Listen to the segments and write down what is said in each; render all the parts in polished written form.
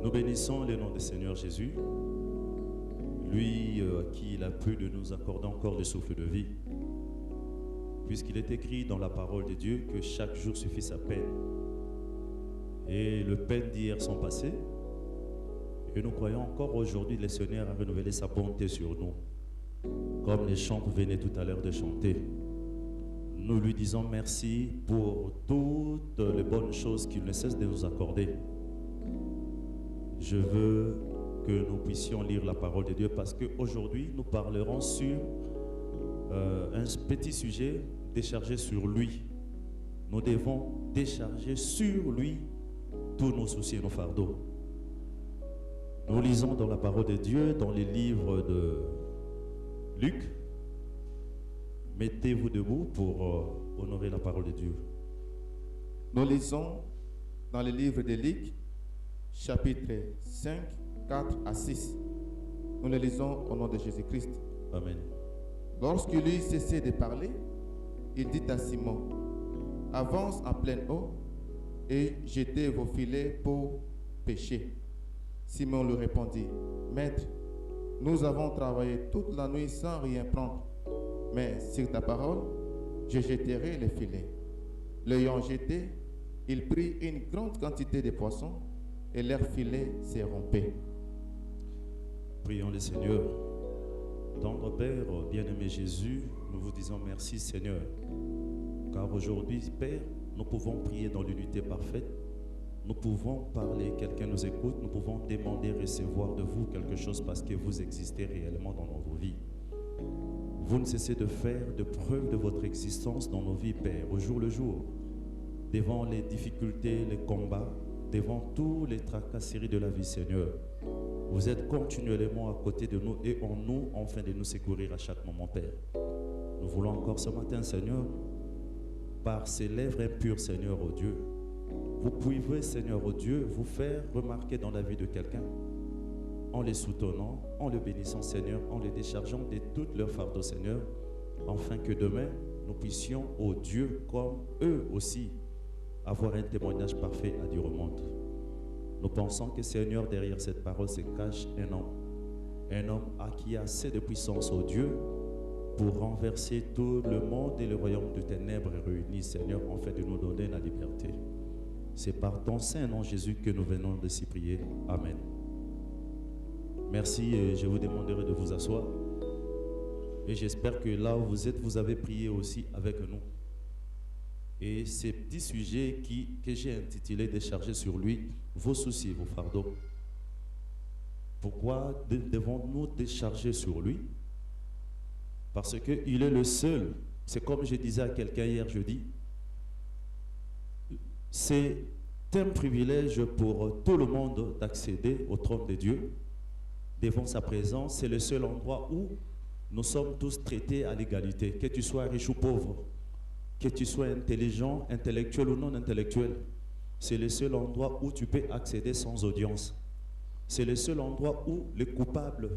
Nous bénissons le nom du Seigneur Jésus, lui à qui il a plu de nous accorder encore le souffle de vie, puisqu'il est écrit dans la parole de Dieu que chaque jour suffit sa peine. Et le peine d'hier sont passées, et nous croyons encore aujourd'hui le Seigneur a renouvelé sa bonté sur nous, comme les chants que venaient tout à l'heure de chanter. Nous lui disons merci pour toutes les bonnes choses qu'il ne cesse de nous accorder. Je veux que nous puissions lire la parole de Dieu parce qu'aujourd'hui, nous parlerons sur un petit sujet déchargé sur lui. Nous devons décharger sur lui tous nos soucis et nos fardeaux. Nous lisons dans la parole de Dieu, dans les livres de Luc. Mettez-vous debout pour honorer la parole de Dieu. Nous lisons dans le livre de Luc, chapitre 5, 4 à 6. Nous le lisons au nom de Jésus-Christ. Amen. Lorsqu'il eut cessé de parler, il dit à Simon, « Avance en pleine eau et jetez vos filets pour pêcher. » Simon lui répondit, « Maître, nous avons travaillé toute la nuit sans rien prendre, mais sur ta parole, je jetterai les filets. » L'ayant jeté, il prit une grande quantité de poissons et leur filet s'est rompu. Prions le Seigneur. Tendre Père, bien-aimé Jésus, nous vous disons merci Seigneur, car aujourd'hui, Père, nous pouvons prier dans l'unité parfaite, nous pouvons parler, quelqu'un nous écoute, nous pouvons demander, recevoir de vous quelque chose parce que vous existez réellement dans nos vies. Vous ne cessez de faire de preuves de votre existence dans nos vies, Père, au jour le jour, devant les difficultés, les combats, devant tous les tracasseries de la vie, Seigneur. Vous êtes continuellement à côté de nous et en nous, afin de nous secourir à chaque moment, Père. Nous voulons encore ce matin, Seigneur, par ces lèvres impures, Seigneur, oh Dieu, vous pouvez, Seigneur, oh Dieu, vous faire remarquer dans la vie de quelqu'un en les soutenant, en le bénissant, Seigneur, en les déchargeant de toutes leurs fardeaux, Seigneur, afin que demain, nous puissions, ô Dieu, comme eux aussi, avoir un témoignage parfait à dire au monde. Nous pensons que, Seigneur, derrière cette parole se cache un homme qui a assez de puissance, ô Dieu, pour renverser tout le monde et le royaume de ténèbres réunis, Seigneur, afin de nous donner la liberté. C'est par ton saint nom, Jésus, que nous venons de s'y prier. Amen. Merci et je vous demanderai de vous asseoir. Et j'espère que là où vous êtes, vous avez prié aussi avec nous. Et ces petits sujets que j'ai intitulés « Décharger sur lui vos soucis, vos fardeaux ». Pourquoi devons-nous décharger sur lui? Parce qu'il est le seul. C'est comme je disais à quelqu'un hier jeudi. C'est un privilège pour tout le monde d'accéder au trône de Dieu. Devant sa présence, c'est le seul endroit où nous sommes tous traités à l'égalité. Que tu sois riche ou pauvre, que tu sois intelligent, intellectuel ou non intellectuel. C'est le seul endroit où tu peux accéder sans audience. C'est le seul endroit où les coupables,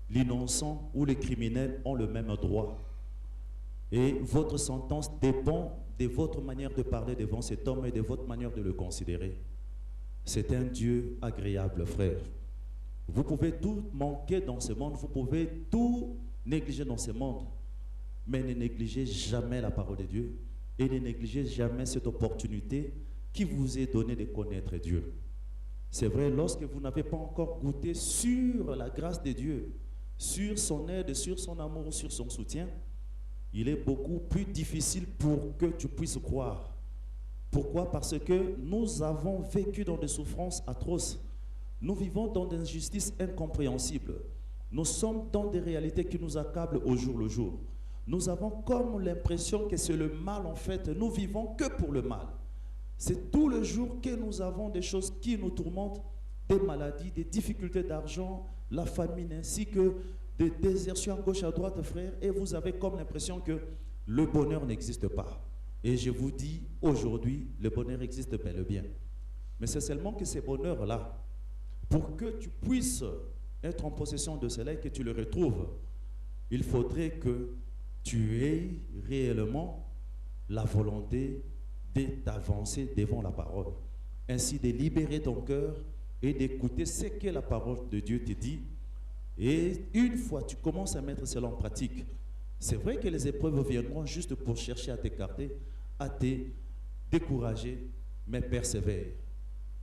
l'innocent ou les criminels ont le même droit. Et votre sentence dépend de votre manière de parler devant cet homme et de votre manière de le considérer. C'est un Dieu agréable, frère. Vous pouvez tout manquer dans ce monde, vous pouvez tout négliger dans ce monde, mais ne négligez jamais la parole de Dieu et ne négligez jamais cette opportunité qui vous est donnée de connaître Dieu. C'est vrai, lorsque vous n'avez pas encore goûté sur la grâce de Dieu, sur son aide, sur son amour, sur son soutien, il est beaucoup plus difficile pour que tu puisses croire. Pourquoi? Parce que nous avons vécu dans des souffrances atroces. Nous vivons dans des injustices incompréhensibles. Nous sommes dans des réalités qui nous accablent au jour le jour. Nous avons comme l'impression que c'est le mal en fait. Nous vivons que pour le mal. C'est tout le jour que nous avons des choses qui nous tourmentent, des maladies, des difficultés d'argent, la famine ainsi que des désertions à gauche à droite, frère. Et vous avez comme l'impression que le bonheur n'existe pas. Et je vous dis aujourd'hui, le bonheur existe bel et bien. Mais c'est seulement que ces bonheurs-là, pour que tu puisses être en possession de cela et que tu le retrouves, il faudrait que tu aies réellement la volonté d'avancer devant la parole. Ainsi de libérer ton cœur et d'écouter ce que la parole de Dieu te dit. Et une fois tu commences à mettre cela en pratique, c'est vrai que les épreuves viendront juste pour chercher à t'écarter, à te décourager, mais persévère.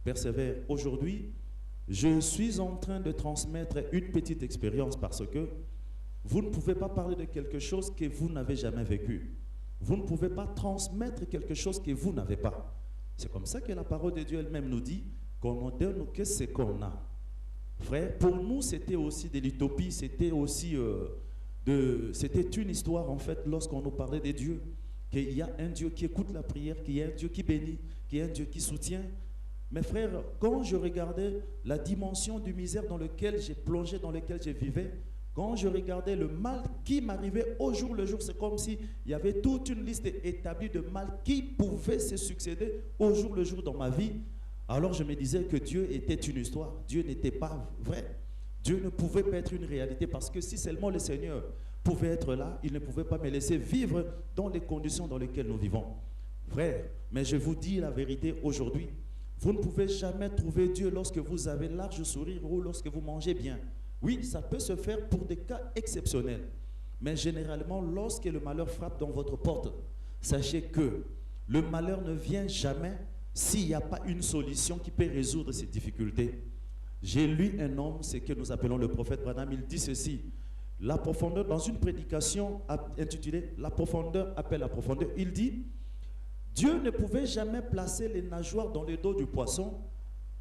Persévère. Aujourd'hui, je suis en train de transmettre une petite expérience parce que vous ne pouvez pas parler de quelque chose que vous n'avez jamais vécu. Vous ne pouvez pas transmettre quelque chose que vous n'avez pas. C'est comme ça que la parole de Dieu elle-même nous dit qu'on ne donne que ce qu'on a. Frère, pour nous, c'était aussi de l'utopie, c'était aussi c'était une histoire en fait lorsqu'on nous parlait de Dieu, qu'il y a un Dieu qui écoute la prière, qu'il y a un Dieu qui bénit, qu'il y a un Dieu qui soutient. Mais frère, quand je regardais la dimension du misère dans laquelle j'ai plongé, dans laquelle je vivais, quand je regardais le mal qui m'arrivait au jour le jour, c'est comme s'il y avait toute une liste établie de mal qui pouvait se succéder au jour le jour dans ma vie. Alors je me disais que Dieu était une histoire, Dieu n'était pas vrai. Dieu ne pouvait pas être une réalité parce que si seulement le Seigneur pouvait être là, il ne pouvait pas me laisser vivre dans les conditions dans lesquelles nous vivons. Frère, mais je vous dis la vérité aujourd'hui, vous ne pouvez jamais trouver Dieu lorsque vous avez large sourire ou lorsque vous mangez bien. Oui, ça peut se faire pour des cas exceptionnels. Mais généralement, lorsque le malheur frappe dans votre porte, sachez que le malheur ne vient jamais s'il n'y a pas une solution qui peut résoudre ces difficultés. J'ai lu un homme, c'est que nous appelons le prophète Branham, il dit ceci, la profondeur, dans une prédication intitulée « La profondeur appelle la profondeur », il dit « Dieu ne pouvait jamais placer les nageoires dans le dos du poisson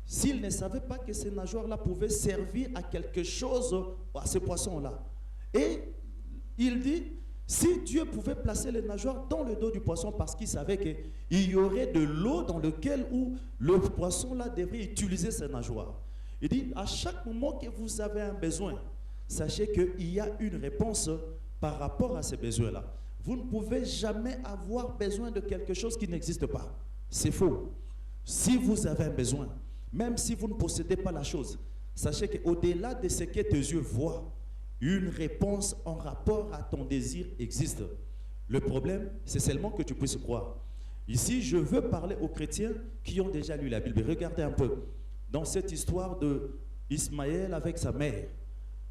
s'il ne savait pas que ces nageoires-là pouvaient servir à quelque chose, à ce poisson-là. » Et il dit, si Dieu pouvait placer les nageoires dans le dos du poisson parce qu'il savait qu'il y aurait de l'eau dans laquelle où le poisson-là devrait utiliser ses nageoires. Il dit, à chaque moment que vous avez un besoin, sachez qu'il y a une réponse par rapport à ces besoins-là. Vous ne pouvez jamais avoir besoin de quelque chose qui n'existe pas. C'est faux. Si vous avez un besoin, même si vous ne possédez pas la chose, sachez qu'au-delà de ce que tes yeux voient, une réponse en rapport à ton désir existe. Le problème, c'est seulement que tu puisses croire. Ici, je veux parler aux chrétiens qui ont déjà lu la Bible. Regardez un peu, dans cette histoire de Ismaël avec sa mère,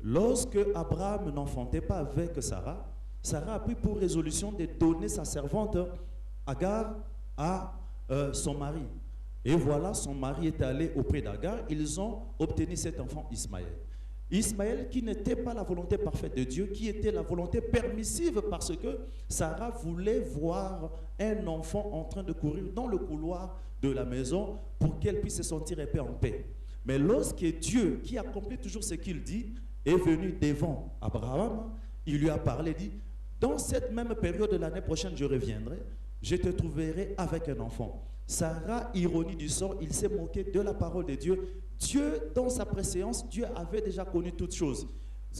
lorsque Abraham n'enfantait pas avec Sarah, Sarah a pris pour résolution de donner sa servante Agar à son mari. Et voilà, son mari est allé auprès d'Agar. Ils ont obtenu cet enfant Ismaël. Ismaël qui n'était pas la volonté parfaite de Dieu, qui était la volonté permissive parce que Sarah voulait voir un enfant en train de courir dans le couloir de la maison pour qu'elle puisse se sentir épée en paix. Mais lorsque Dieu, qui accomplit toujours ce qu'il dit, est venu devant Abraham, il lui a parlé, dit, dans cette même période de l'année prochaine, je reviendrai, je te trouverai avec un enfant. Sarah, ironie du sort, il s'est moqué de la parole de Dieu. Dieu, dans sa préséance, Dieu avait déjà connu toutes choses.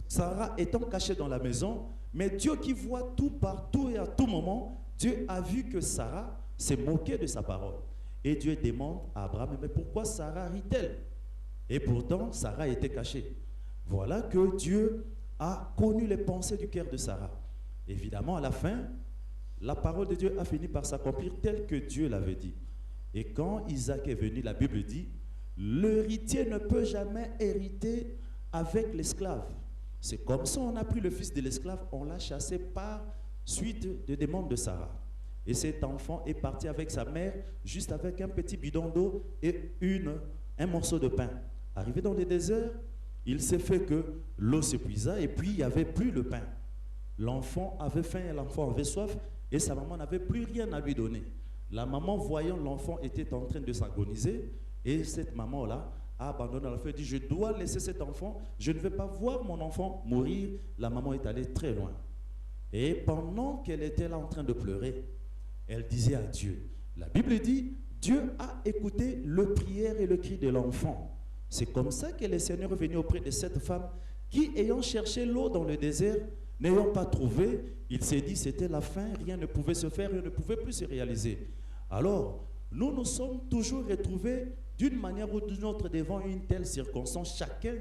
Sarah étant cachée dans la maison, mais Dieu qui voit tout partout et à tout moment, Dieu a vu que Sarah s'est moquée de sa parole. Et Dieu demande à Abraham, mais pourquoi Sarah rit-elle? Et pourtant, Sarah était cachée. Voilà que Dieu a connu les pensées du cœur de Sarah. Évidemment, à la fin, la parole de Dieu a fini par s'accomplir telle que Dieu l'avait dit. Et quand Isaac est venu, la Bible dit, l'héritier ne peut jamais hériter avec l'esclave. C'est comme ça on a pris le fils de l'esclave, on l'a chassé par suite de demande de Sarah. Et cet enfant est parti avec sa mère, juste avec un petit bidon d'eau et un morceau de pain. Arrivé dans le désert, il s'est fait que l'eau s'épuisa et puis il n'y avait plus le pain. L'enfant avait faim et l'enfant avait soif et sa maman n'avait plus rien à lui donner. La maman, voyant l'enfant était en train de s'agoniser, et cette maman-là a abandonné l'enfant et dit, je dois laisser cet enfant, je ne vais pas voir mon enfant mourir. La maman est allée très loin. Et pendant qu'elle était là en train de pleurer, elle disait à Dieu, la Bible dit, Dieu a écouté le prière et le cri de l'enfant. C'est comme ça que le Seigneur est venu auprès de cette femme qui, ayant cherché l'eau dans le désert, n'ayant pas trouvé, il s'est dit c'était la fin, rien ne pouvait se faire, rien ne pouvait plus se réaliser. Alors, nous nous sommes toujours retrouvés d'une manière ou d'une autre devant une telle circonstance, chacun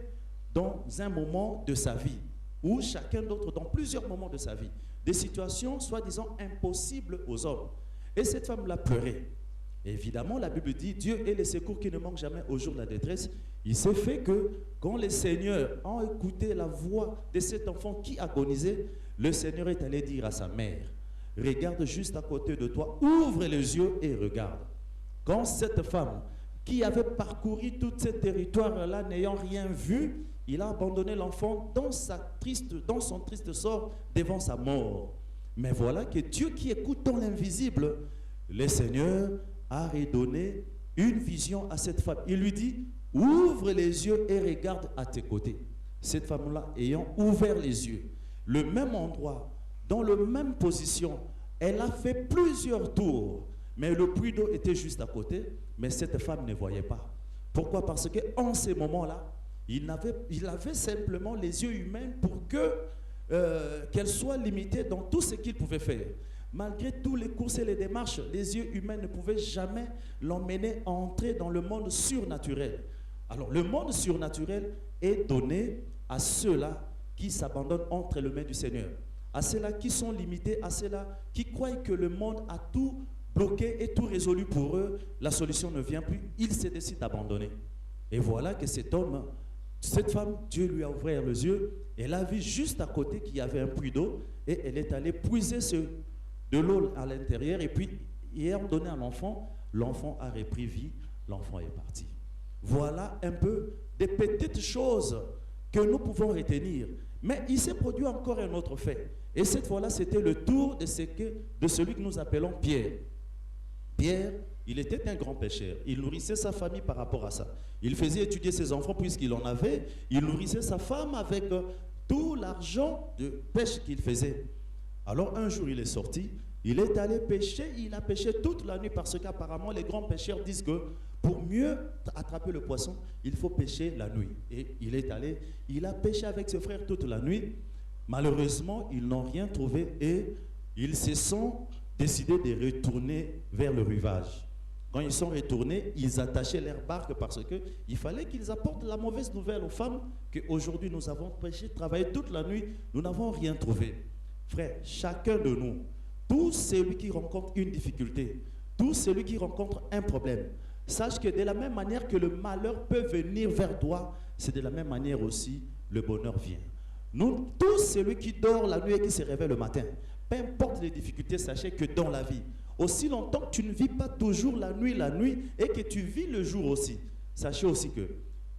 dans un moment de sa vie, ou chacun d'autre dans plusieurs moments de sa vie. Des situations soi-disant impossibles aux hommes. Et cette femme l'a pleuré. Évidemment, la Bible dit, Dieu est le secours qui ne manque jamais au jour de la détresse. Il s'est fait que quand les seigneurs ont écouté la voix de cet enfant qui agonisait, le Seigneur est allé dire à sa mère, regarde juste à côté de toi, ouvre les yeux et regarde. Quand cette femme qui avait parcouru tout ce territoire-là n'ayant rien vu, il a abandonné l'enfant dans son triste sort devant sa mort. Mais voilà que Dieu qui écoute dans l'invisible, le Seigneur a redonné une vision à cette femme. Il lui dit, ouvre les yeux et regarde à tes côtés. Cette femme-là ayant ouvert les yeux, le même endroit, dans la même position, elle a fait plusieurs tours, mais le puits d'eau était juste à côté, mais cette femme ne voyait pas. Pourquoi? Parce qu'en ces moments-là, il avait simplement les yeux humains pour qu'elle soit limitée dans tout ce qu'il pouvait faire. Malgré tous les courses et les démarches, les yeux humains ne pouvaient jamais l'emmener à entrer dans le monde surnaturel. Alors, le monde surnaturel est donné à ceux-là qui s'abandonnent entre les mains du Seigneur, à ceux-là qui sont limités, à ceux-là qui croient que le monde a tout bloqué et tout résolu pour eux. La solution ne vient plus, ils se décident d'abandonner. Et voilà que cet homme, cette femme, Dieu lui a ouvert les yeux, elle a vu juste à côté qu'il y avait un puits d'eau et elle est allée puiser de l'eau à l'intérieur et puis ayant donné à l'enfant, l'enfant a repris vie, l'enfant est parti. Voilà un peu des petites choses que nous pouvons retenir. Mais il s'est produit encore un autre fait. Et cette fois-là, c'était le tour de celui que nous appelons Pierre. Pierre, il était un grand pêcheur. Il nourrissait sa famille par rapport à ça. Il faisait étudier ses enfants puisqu'il en avait. Il nourrissait sa femme avec tout l'argent de pêche qu'il faisait. Alors un jour, il est sorti. Il est allé pêcher. Il a pêché toute la nuit parce qu'apparemment, les grands pêcheurs disent que pour mieux attraper le poisson, il faut pêcher la nuit. Et il est allé, il a pêché avec ses frères toute la nuit. Malheureusement, ils n'ont rien trouvé et ils se sont décidés de retourner vers le rivage. Quand ils sont retournés, ils attachaient leur barque parce qu'il fallait qu'ils apportent la mauvaise nouvelle aux femmes qu'aujourd'hui nous avons prêché, travaillé toute la nuit, nous n'avons rien trouvé. Frère, chacun de nous, tout celui qui rencontre une difficulté, tout celui qui rencontre un problème, sache que de la même manière que le malheur peut venir vers toi, c'est de la même manière aussi le bonheur vient. Nous, tout celui qui dort la nuit et qui se réveille le matin, peu importe les difficultés, sachez que dans la vie, aussi longtemps que tu ne vis pas toujours la nuit, et que tu vis le jour aussi, sachez aussi que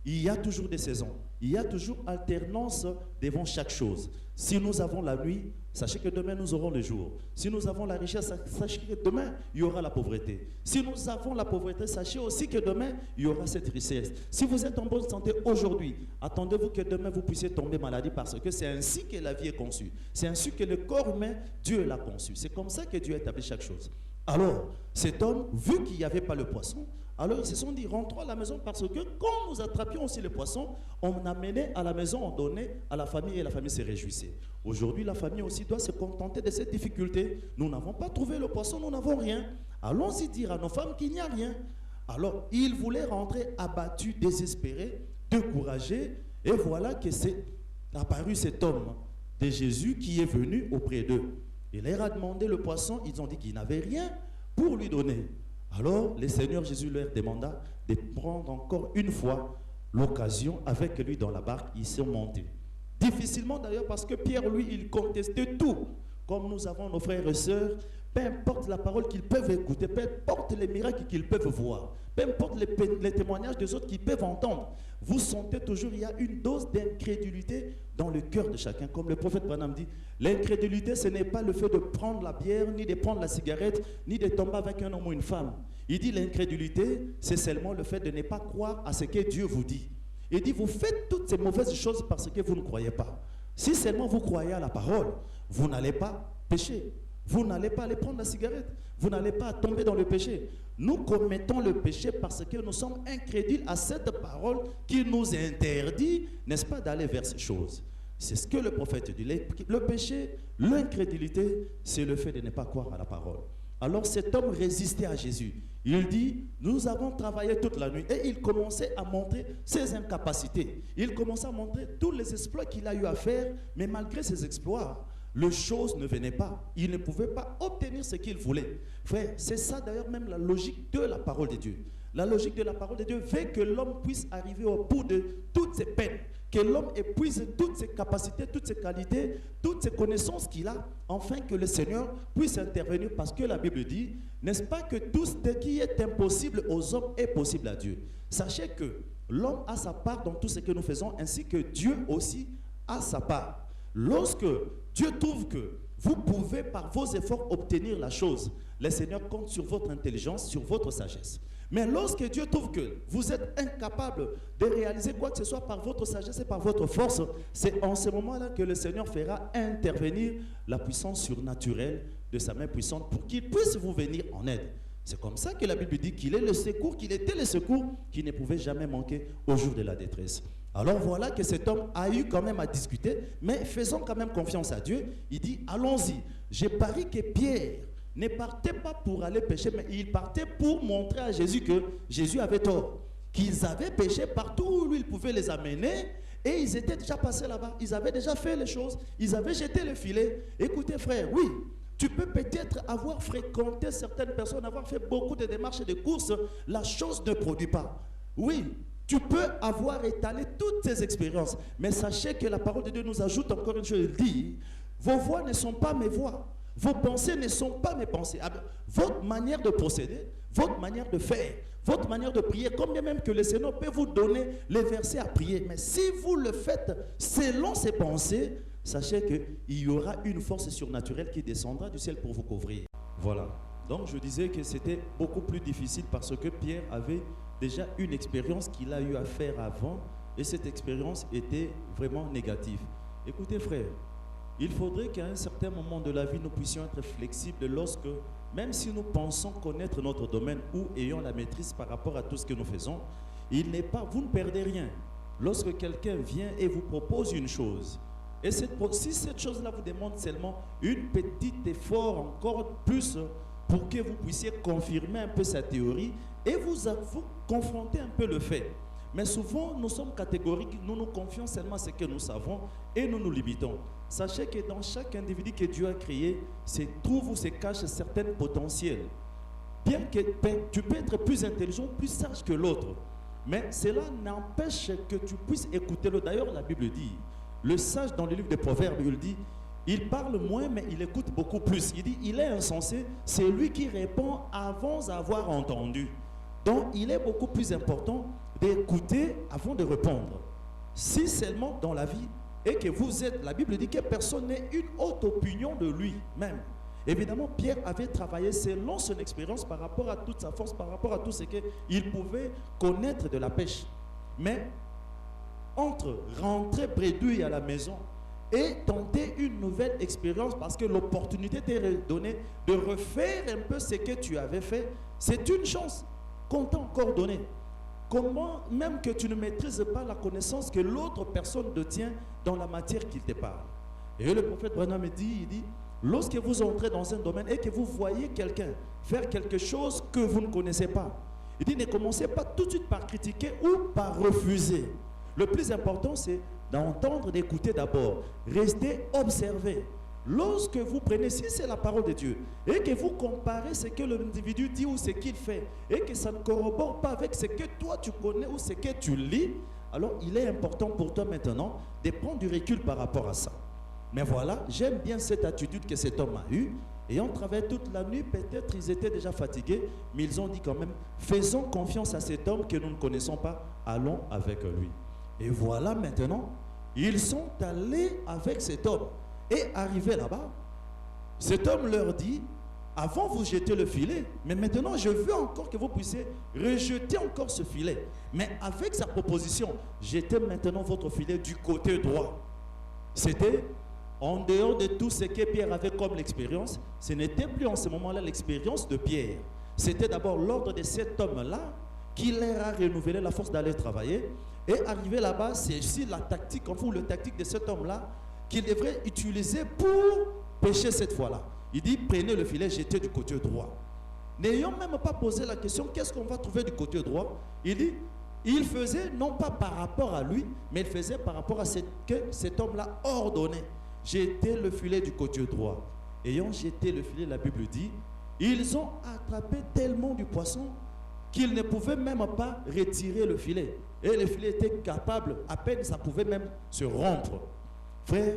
il y a toujours des saisons, il y a toujours alternance devant chaque chose. Si nous avons la nuit, sachez que demain nous aurons le jour. Si nous avons la richesse, sachez que demain il y aura la pauvreté. Si nous avons la pauvreté, sachez aussi que demain il y aura cette richesse. Si vous êtes en bonne santé aujourd'hui, attendez-vous que demain vous puissiez tomber malade parce que c'est ainsi que la vie est conçue. C'est ainsi que le corps humain, Dieu l'a conçu. C'est comme ça que Dieu a établi chaque chose. Alors, cet homme, vu qu'il n'y avait pas le poisson, alors ils se sont dit, rentrons à la maison parce que quand nous attrapions aussi le poisson, on amenait à la maison, on donnait à la famille et la famille se réjouissait. Aujourd'hui, la famille aussi doit se contenter de cette difficulté. Nous n'avons pas trouvé le poisson, nous n'avons rien. Allons-y dire à nos femmes qu'il n'y a rien. Alors, ils voulaient rentrer abattus, désespérés, découragés. Et voilà que c'est apparu cet homme de Jésus qui est venu auprès d'eux. Il leur a demandé le poisson, ils ont dit qu'ils n'avaient rien pour lui donner. Alors, le Seigneur Jésus leur demanda de prendre encore une fois l'occasion avec lui dans la barque. Ils sont montés. Difficilement d'ailleurs parce que Pierre, lui, il contestait tout. Comme nous avons nos frères et sœurs, peu importe la parole qu'ils peuvent écouter, peu importe les miracles qu'ils peuvent voir, peu importe les témoignages des autres qu'ils peuvent entendre, vous sentez toujours il y a une dose d'incrédulité dans le cœur de chacun. Comme le prophète Branham dit, l'incrédulité, ce n'est pas le fait de prendre la bière, ni de prendre la cigarette, ni de tomber avec un homme ou une femme. Il dit l'incrédulité, c'est seulement le fait de ne pas croire à ce que Dieu vous dit. Il dit, vous faites toutes ces mauvaises choses parce que vous ne croyez pas. Si seulement vous croyez à la parole, vous n'allez pas pécher. Vous n'allez pas aller prendre la cigarette. Vous n'allez pas tomber dans le péché. Nous commettons le péché parce que nous sommes incrédules à cette parole qui nous interdit, n'est-ce pas, d'aller vers ces choses. C'est ce que le prophète dit. Le péché, l'incrédulité, c'est le fait de ne pas croire à la parole. Alors cet homme résistait à Jésus. Il dit, nous avons travaillé toute la nuit. Et il commençait à montrer ses incapacités. Il commençait à montrer tous les exploits qu'il a eu à faire. Mais malgré ces exploits, les choses ne venaient pas. Il ne pouvait pas obtenir ce qu'il voulait. Frère, c'est ça d'ailleurs même la logique de la parole de Dieu. La logique de la parole de Dieu veut que l'homme puisse arriver au bout de toutes ses peines. Que l'homme épuise toutes ses capacités, toutes ses qualités, toutes ses connaissances qu'il a, afin que le Seigneur puisse intervenir. Parce que la Bible dit, n'est-ce pas que tout ce qui est impossible aux hommes est possible à Dieu. Sachez que l'homme a sa part dans tout ce que nous faisons, ainsi que Dieu aussi a sa part. Lorsque Dieu trouve que vous pouvez par vos efforts obtenir la chose, le Seigneur compte sur votre intelligence, sur votre sagesse. Mais lorsque Dieu trouve que vous êtes incapable de réaliser quoi que ce soit par votre sagesse et par votre force, c'est en ce moment-là que le Seigneur fera intervenir la puissance surnaturelle de sa main puissante pour qu'il puisse vous venir en aide. C'est comme ça que la Bible dit qu'il est le secours, qu'il était le secours qui ne pouvait jamais manquer au jour de la détresse. Alors voilà que cet homme a eu quand même à discuter, mais faisons quand même confiance à Dieu. Il dit, allons-y. J'ai parié que Pierre ne partait pas pour aller pécher, mais il partait pour montrer à Jésus que Jésus avait tort. Qu'ils avaient péché partout où lui, il pouvait les amener, et ils étaient déjà passés là-bas. Ils avaient déjà fait les choses, ils avaient jeté le filet. Écoutez frère, oui, tu peux peut-être avoir fréquenté certaines personnes, avoir fait beaucoup de démarches et de courses, la chose ne produit pas. Oui, tu peux avoir étalé toutes ces expériences, mais sachez que la parole de Dieu nous ajoute encore une chose. Il dit, vos voix ne sont pas mes voix. Vos pensées ne sont pas mes pensées. Votre manière de procéder, votre manière de faire, votre manière de prier, combien même que le Seigneur peut vous donner les versets à prier. Mais si vous le faites selon ses pensées, sachez qu'il y aura une force surnaturelle qui descendra du ciel pour vous couvrir. Voilà. Donc je disais que c'était beaucoup plus difficile parce que Pierre avait déjà une expérience qu'il a eu à faire avant et cette expérience était vraiment négative. Écoutez frère, il faudrait qu'à un certain moment de la vie, nous puissions être flexibles lorsque, même si nous pensons connaître notre domaine ou ayons la maîtrise par rapport à tout ce que nous faisons, vous ne perdez rien. Lorsque quelqu'un vient et vous propose une chose, et si cette chose-là vous demande seulement un petit effort encore plus pour que vous puissiez confirmer un peu sa théorie et vous confronter un peu le fait. Mais souvent, nous sommes catégoriques, nous nous confions seulement à ce que nous savons et nous nous limitons. Sachez que dans chaque individu que Dieu a créé, se trouve ou se cache certains potentiels. Bien que tu peux être plus intelligent, plus sage que l'autre, mais cela n'empêche que tu puisses écouter l'autre. D'ailleurs, la Bible dit, le sage dans le livre des Proverbes, il dit, il parle moins, mais il écoute beaucoup plus. Il dit, il est insensé, c'est lui qui répond avant d'avoir entendu. Donc, il est beaucoup plus important d'écouter avant de répondre. Si seulement dans la vie, et que vous êtes, la Bible dit que personne n'ait une haute opinion de lui-même. Évidemment, Pierre avait travaillé selon son expérience par rapport à toute sa force, par rapport à tout ce qu'il pouvait connaître de la pêche. Mais entre rentrer bredouille à la maison et tenter une nouvelle expérience parce que l'opportunité t'est donnée de refaire un peu ce que tu avais fait, c'est une chance qu'on t'a encore donnée. Comment, même que tu ne maîtrises pas la connaissance que l'autre personne détient dans la matière qu'il te parle. Et le prophète Branham dit, il dit, lorsque vous entrez dans un domaine et que vous voyez quelqu'un faire quelque chose que vous ne connaissez pas, il dit, ne commencez pas tout de suite par critiquer ou par refuser. Le plus important, c'est d'entendre, d'écouter d'abord. Restez observer. Lorsque vous prenez, si c'est la parole de Dieu, et que vous comparez ce que l'individu dit ou ce qu'il fait, et que ça ne corrobore pas avec ce que toi tu connais ou ce que tu lis, alors il est important pour toi maintenant de prendre du recul par rapport à ça. Mais voilà, j'aime bien cette attitude que cet homme a eue. Ayant travaillé toute la nuit, peut-être ils étaient déjà fatigués, mais ils ont dit quand même, faisons confiance à cet homme que nous ne connaissons pas, allons avec lui. Et voilà maintenant, ils sont allés avec cet homme. Et arrivé là-bas, cet homme leur dit, avant vous jetez le filet, mais maintenant je veux encore que vous puissiez rejeter encore ce filet. Mais avec sa proposition, jetez maintenant votre filet du côté droit. C'était en dehors de tout ce que Pierre avait comme l'expérience, ce n'était plus en ce moment-là l'expérience de Pierre. C'était d'abord l'ordre de cet homme-là qui leur a renouvelé la force d'aller travailler. Et arrivé là-bas, c'est ici la tactique, en fait, le tactique de cet homme-là, qu'il devrait utiliser pour pêcher cette fois-là. Il dit, prenez le filet, jetez du côté droit. N'ayant même pas posé la question, qu'est-ce qu'on va trouver du côté droit? Il dit, il faisait non pas par rapport à lui, mais il faisait par rapport à ce que cet homme-là ordonnait. Jetez le filet du côté droit. Ayant jeté le filet, la Bible dit, ils ont attrapé tellement du poisson qu'ils ne pouvaient même pas retirer le filet. Et le filet était capable, à peine ça pouvait même se rompre. Frère,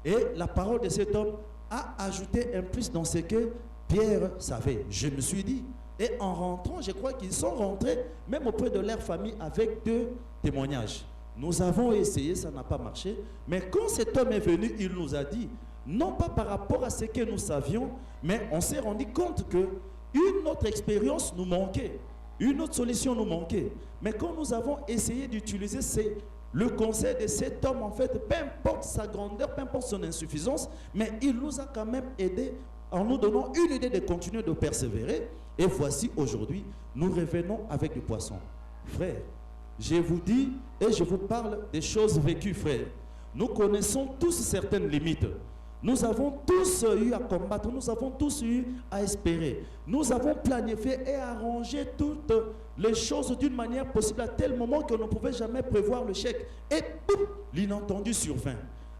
et la parole de cet homme a ajouté un plus dans ce que Pierre savait. Je me suis dit, et en rentrant, je crois qu'ils sont rentrés, même auprès de leur famille, avec 2 témoignages. Nous avons essayé, ça n'a pas marché, mais quand cet homme est venu, il nous a dit, non pas par rapport à ce que nous savions, mais on s'est rendu compte qu'une autre expérience nous manquait, une autre solution nous manquait. Mais quand nous avons essayé d'utiliser le conseil de cet homme, en fait, peu importe sa grandeur, peu importe son insuffisance, mais il nous a quand même aidé en nous donnant une idée de continuer de persévérer. Et voici aujourd'hui, nous revenons avec du poisson. Frère, je vous dis et je vous parle des choses vécues, frère. Nous connaissons tous certaines limites. Nous avons tous eu à combattre, nous avons tous eu à espérer. Nous avons planifié et arrangé toutes les choses d'une manière possible à tel moment qu'on ne pouvait jamais prévoir le chèque. Et boum, l'inattendu survint.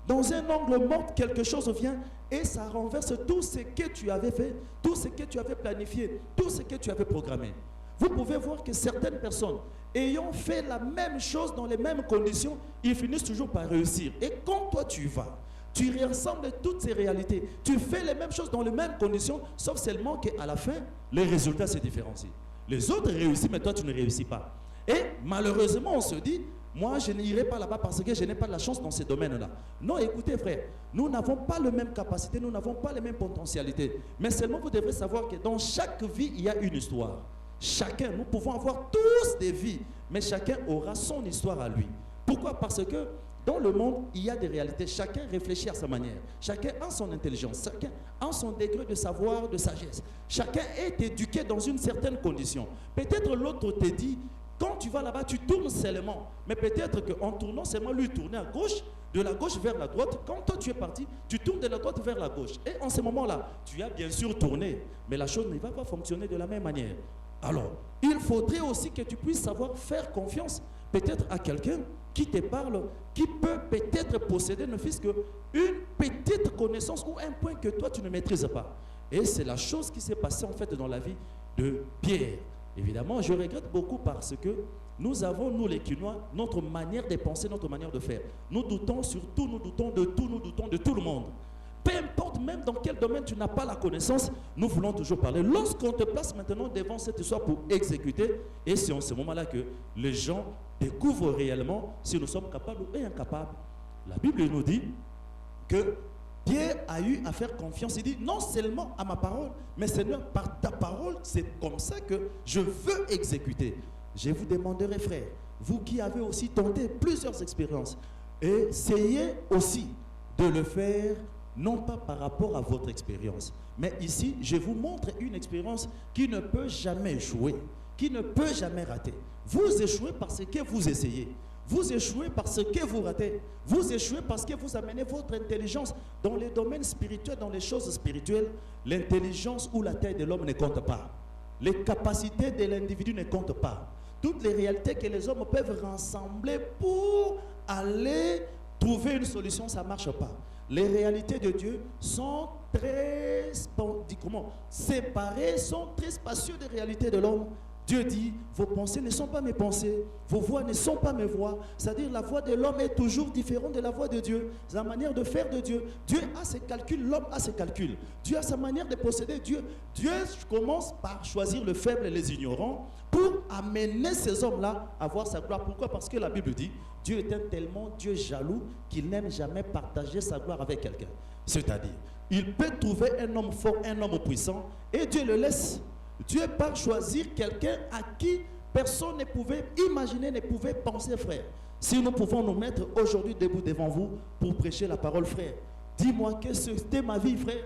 Dans un angle mort, quelque chose vient et ça renverse tout ce que tu avais fait, tout ce que tu avais planifié, tout ce que tu avais programmé. Vous pouvez voir que certaines personnes ayant fait la même chose dans les mêmes conditions, ils finissent toujours par réussir. Et quand toi tu vas, tu ressembles à toutes ces réalités. Tu fais les mêmes choses dans les mêmes conditions, sauf seulement qu'à la fin, les résultats se différencient. Les autres réussissent, mais toi, tu ne réussis pas. Et malheureusement, on se dit, moi, je n'irai pas là-bas parce que je n'ai pas de la chance dans ces domaines-là. Non, écoutez, frère, nous n'avons pas les mêmes capacités, nous n'avons pas les mêmes potentialités. Mais seulement, vous devrez savoir que dans chaque vie, il y a une histoire. Chacun, nous pouvons avoir tous des vies, mais chacun aura son histoire à lui. Pourquoi? Parce que dans le monde, il y a des réalités. Chacun réfléchit à sa manière. Chacun a son intelligence. Chacun a son degré de savoir, de sagesse. Chacun est éduqué dans une certaine condition. Peut-être l'autre te dit, quand tu vas là-bas, tu tournes seulement. Mais peut-être qu'en tournant seulement, lui tourner à gauche, de la gauche vers la droite. Quand toi tu es parti, tu tournes de la droite vers la gauche. Et en ce moment-là, tu as bien sûr tourné, mais la chose ne va pas fonctionner de la même manière. Alors, il faudrait aussi que tu puisses savoir faire confiance peut-être à quelqu'un qui te parle, qui peut peut-être posséder ne fût-ce qu'une petite connaissance ou un point que toi tu ne maîtrises pas. Et c'est la chose qui s'est passée en fait dans la vie de Pierre. Évidemment, je regrette beaucoup parce que nous avons, nous les Quinois, notre manière de penser, notre manière de faire. Nous doutons sur tout, nous doutons de tout, nous doutons de tout le monde. Peu importe même dans quel domaine tu n'as pas la connaissance, nous voulons toujours parler. Lorsqu'on te place maintenant devant cette histoire pour exécuter, et c'est en ce moment-là que les gens découvrent réellement si nous sommes capables ou incapables. La Bible nous dit que Pierre a eu à faire confiance. Il dit non seulement à ma parole, mais Seigneur, par ta parole, c'est comme ça que je veux exécuter. Je vous demanderai, frère, vous qui avez aussi tenté plusieurs expériences, essayez aussi de le faire, non pas par rapport à votre expérience, mais ici, je vous montre une expérience qui ne peut jamais échouer, qui ne peut jamais rater. Vous échouez parce que vous essayez. Vous échouez parce que vous ratez. Vous échouez parce que vous amenez votre intelligence dans les domaines spirituels, dans les choses spirituelles. L'intelligence ou la taille de l'homme ne compte pas. Les capacités de l'individu ne comptent pas. Toutes les réalités que les hommes peuvent rassembler pour aller trouver une solution, ça ne marche pas. Les réalités de Dieu sont très séparées, sont très spacieuses des réalités de l'homme. Dieu dit, vos pensées ne sont pas mes pensées, vos voix ne sont pas mes voix. C'est-à-dire la voix de l'homme est toujours différente de la voix de Dieu. La manière de faire de Dieu. Dieu a ses calculs, l'homme a ses calculs. Dieu a sa manière de posséder. Dieu commence par choisir le faible et les ignorants pour amener ces hommes-là à voir sa gloire. Pourquoi? Parce que la Bible dit, Dieu est un tellement Dieu jaloux qu'il n'aime jamais partager sa gloire avec quelqu'un. C'est-à-dire, il peut trouver un homme fort, un homme puissant, et Dieu le laisse. Dieu part choisir quelqu'un à qui personne ne pouvait imaginer, ne pouvait penser, frère. Si nous pouvons nous mettre aujourd'hui debout devant vous pour prêcher la parole, frère, dis-moi qu'est-ce que c'était ma vie, frère.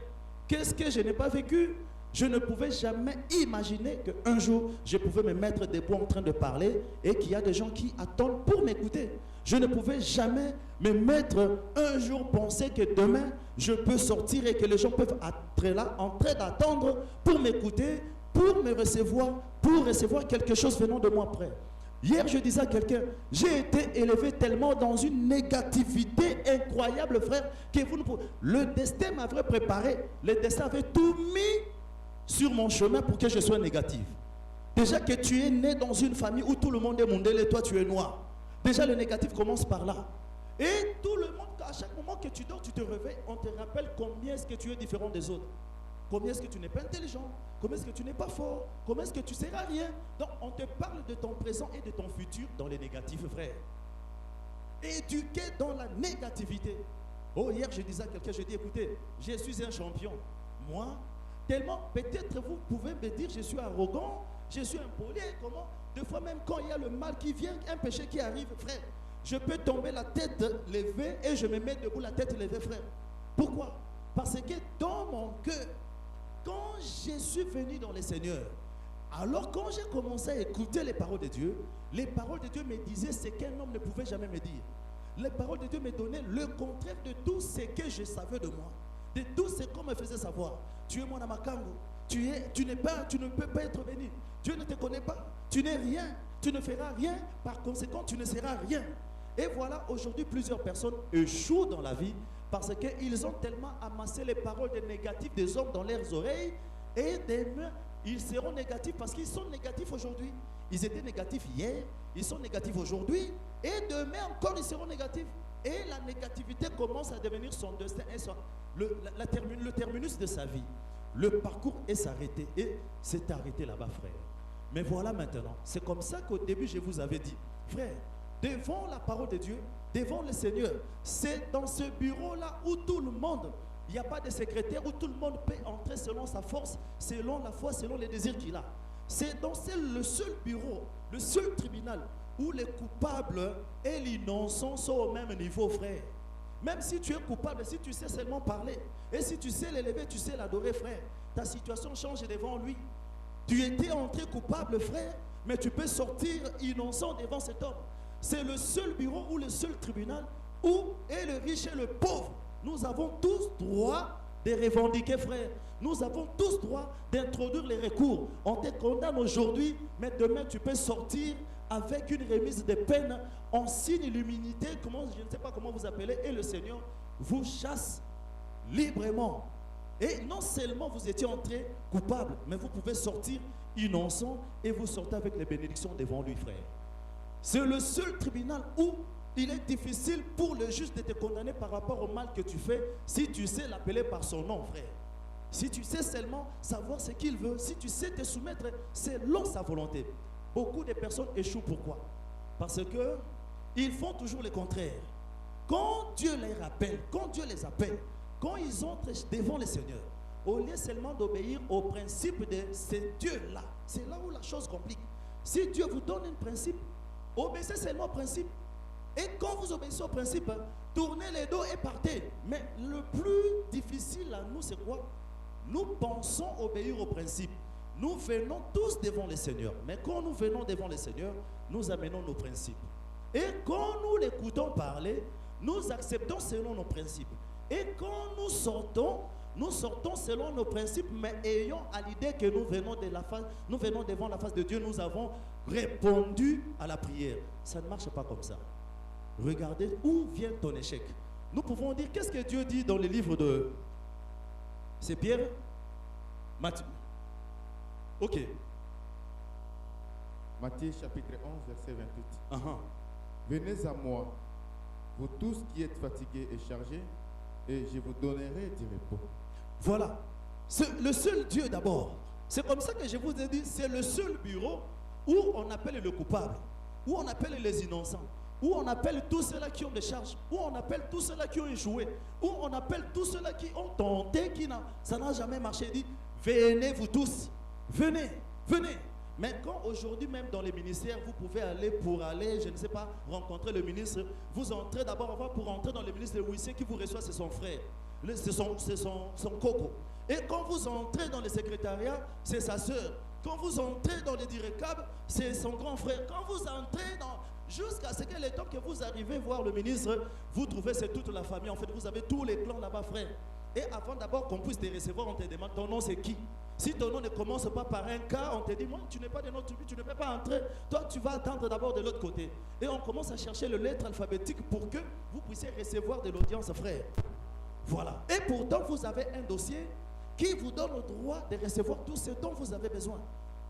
Qu'est-ce que je n'ai pas vécu? Je ne pouvais jamais imaginer qu'un jour, je pouvais me mettre debout en train de parler et qu'il y a des gens qui attendent pour m'écouter. Je ne pouvais jamais me mettre un jour penser que demain, je peux sortir et que les gens peuvent être là en train d'attendre pour m'écouter, pour me recevoir, pour recevoir quelque chose venant de moi après. Hier, je disais à quelqu'un, j'ai été élevé tellement dans une négativité incroyable, frère, que vous ne pouvez... Le destin m'avait préparé, le destin avait tout mis sur mon chemin pour que je sois négatif. Déjà que tu es né dans une famille où tout le monde est mondélé et toi tu es noir. Déjà le négatif commence par là. Et tout le monde, à chaque moment que tu dors, tu te réveilles, on te rappelle combien est-ce que tu es différent des autres. Combien est-ce que tu n'es pas intelligent? Combien est-ce que tu n'es pas fort? Combien est-ce que tu ne seras rien? Donc, on te parle de ton présent et de ton futur dans les négatifs, frère. Éduqué dans la négativité. Oh, hier, je disais à quelqu'un, je dis, écoutez, je suis un champion. Moi, tellement, peut-être vous pouvez me dire, je suis arrogant, je suis impoli, comment? Des fois même, quand il y a le mal qui vient, un péché qui arrive, frère, je peux tomber la tête levée et je me mets debout la tête levée, frère. Pourquoi? Parce que dans mon cœur, quand je suis venu dans le Seigneur, alors quand j'ai commencé à écouter les paroles de Dieu me disaient ce qu'un homme ne pouvait jamais me dire. Les paroles de Dieu me donnaient le contraire de tout ce que je savais de moi, de tout ce qu'on me faisait savoir. Tu es mon amakango, tu ne peux pas être béni. Dieu ne te connaît pas, tu n'es rien, tu ne feras rien, par conséquent tu ne seras rien. Et voilà, aujourd'hui plusieurs personnes échouent dans la vie parce qu'ils ont tellement amassé les paroles négatives des hommes dans leurs oreilles et demain, ils seront négatifs parce qu'ils sont négatifs aujourd'hui. Ils étaient négatifs hier, ils sont négatifs aujourd'hui et demain encore ils seront négatifs. Et la négativité commence à devenir son destin et le terminus de sa vie. Le parcours est s'arrêter et c'est arrêté là-bas, frère. Mais voilà maintenant, c'est comme ça qu'au début je vous avais dit, frère, devant la parole de Dieu, devant le Seigneur, c'est dans ce bureau-là où tout le monde, il n'y a pas de secrétaire, où tout le monde peut entrer selon sa force, selon la foi, selon les désirs qu'il a. C'est dans le seul bureau, le seul tribunal où les coupables et l'innocent sont au même niveau, frère. Même si tu es coupable, si tu sais seulement parler, et si tu sais l'élever, tu sais l'adorer, frère, ta situation change devant lui. Tu étais entré coupable, frère, mais tu peux sortir innocent devant cet homme. C'est le seul bureau ou le seul tribunal où est le riche et le pauvre. Nous avons tous droit de revendiquer, frère. Nous avons tous droit d'introduire les recours. On te condamne aujourd'hui, mais demain tu peux sortir avec une remise de peine. On signe l'immunité, je ne sais pas comment vous appelez, et le Seigneur vous chasse librement. Et non seulement vous étiez entré coupable, mais vous pouvez sortir innocent et vous sortez avec les bénédictions devant lui, frère. C'est le seul tribunal où il est difficile pour le juge de te condamner par rapport au mal que tu fais si tu sais l'appeler par son nom, frère. Si tu sais seulement savoir ce qu'il veut, si tu sais te soumettre selon sa volonté. Beaucoup de personnes échouent. Pourquoi? Parce que ils font toujours le contraire. Quand Dieu les rappelle, quand Dieu les appelle, quand ils entrent devant le Seigneur, au lieu seulement d'obéir au principe de ce Dieu-là, c'est là où la chose complique. Si Dieu vous donne un principe, obéissez seulement au principe. Et quand vous obéissez au principe, tournez les dos et partez. Mais le plus difficile à nous, c'est quoi? Nous pensons obéir au principe. Nous venons tous devant le Seigneur. Mais quand nous venons devant le Seigneur, nous amenons nos principes. Et quand nous l'écoutons parler, nous acceptons selon nos principes. Et quand nous sortons selon nos principes, mais ayant à l'idée que nous venons devant la face de Dieu, nous avons répondu à la prière. Ça ne marche pas comme ça. Regardez où vient ton échec. Nous pouvons dire, qu'est-ce que Dieu dit dans le livre de... C'est Pierre? Matthieu. Ok. Matthieu chapitre 11, verset 28. Venez à moi, vous tous qui êtes fatigués et chargés, et je vous donnerai du repos. Voilà. C'est le seul Dieu d'abord. C'est comme ça que je vous ai dit, c'est le seul bureau où on appelle le coupable, où on appelle les innocents, où on appelle tous ceux-là qui ont des charges, où on appelle tous ceux-là qui ont échoué, où on appelle tous ceux-là qui ont tenté, ça n'a jamais marché. Il dit, venez vous tous, venez, venez. Mais quand aujourd'hui même dans les ministères, vous pouvez aller pour aller, je ne sais pas, rencontrer le ministre, vous entrez d'abord pour entrer dans le ministre de l'huissier qui vous reçoit, c'est son frère, c'est son coco. Et quand vous entrez dans le secrétariat, c'est sa soeur. Quand vous entrez dans le direcable, c'est son grand frère. Quand vous entrez dans... Jusqu'à ce que le temps que vous arrivez voir le ministre, vous trouvez c'est toute la famille. En fait, vous avez tous les clans là-bas, frère. Et avant d'abord qu'on puisse te recevoir, on te demande ton nom c'est qui. Si ton nom ne commence pas par un K, on te dit, moi, tu n'es pas de notre tribu, tu ne peux pas entrer. Toi, tu vas attendre d'abord de l'autre côté. Et on commence à chercher les lettres alphabétiques pour que vous puissiez recevoir de l'audience, frère. Voilà. Et pourtant, vous avez un dossier qui vous donne le droit de recevoir tout ce dont vous avez besoin.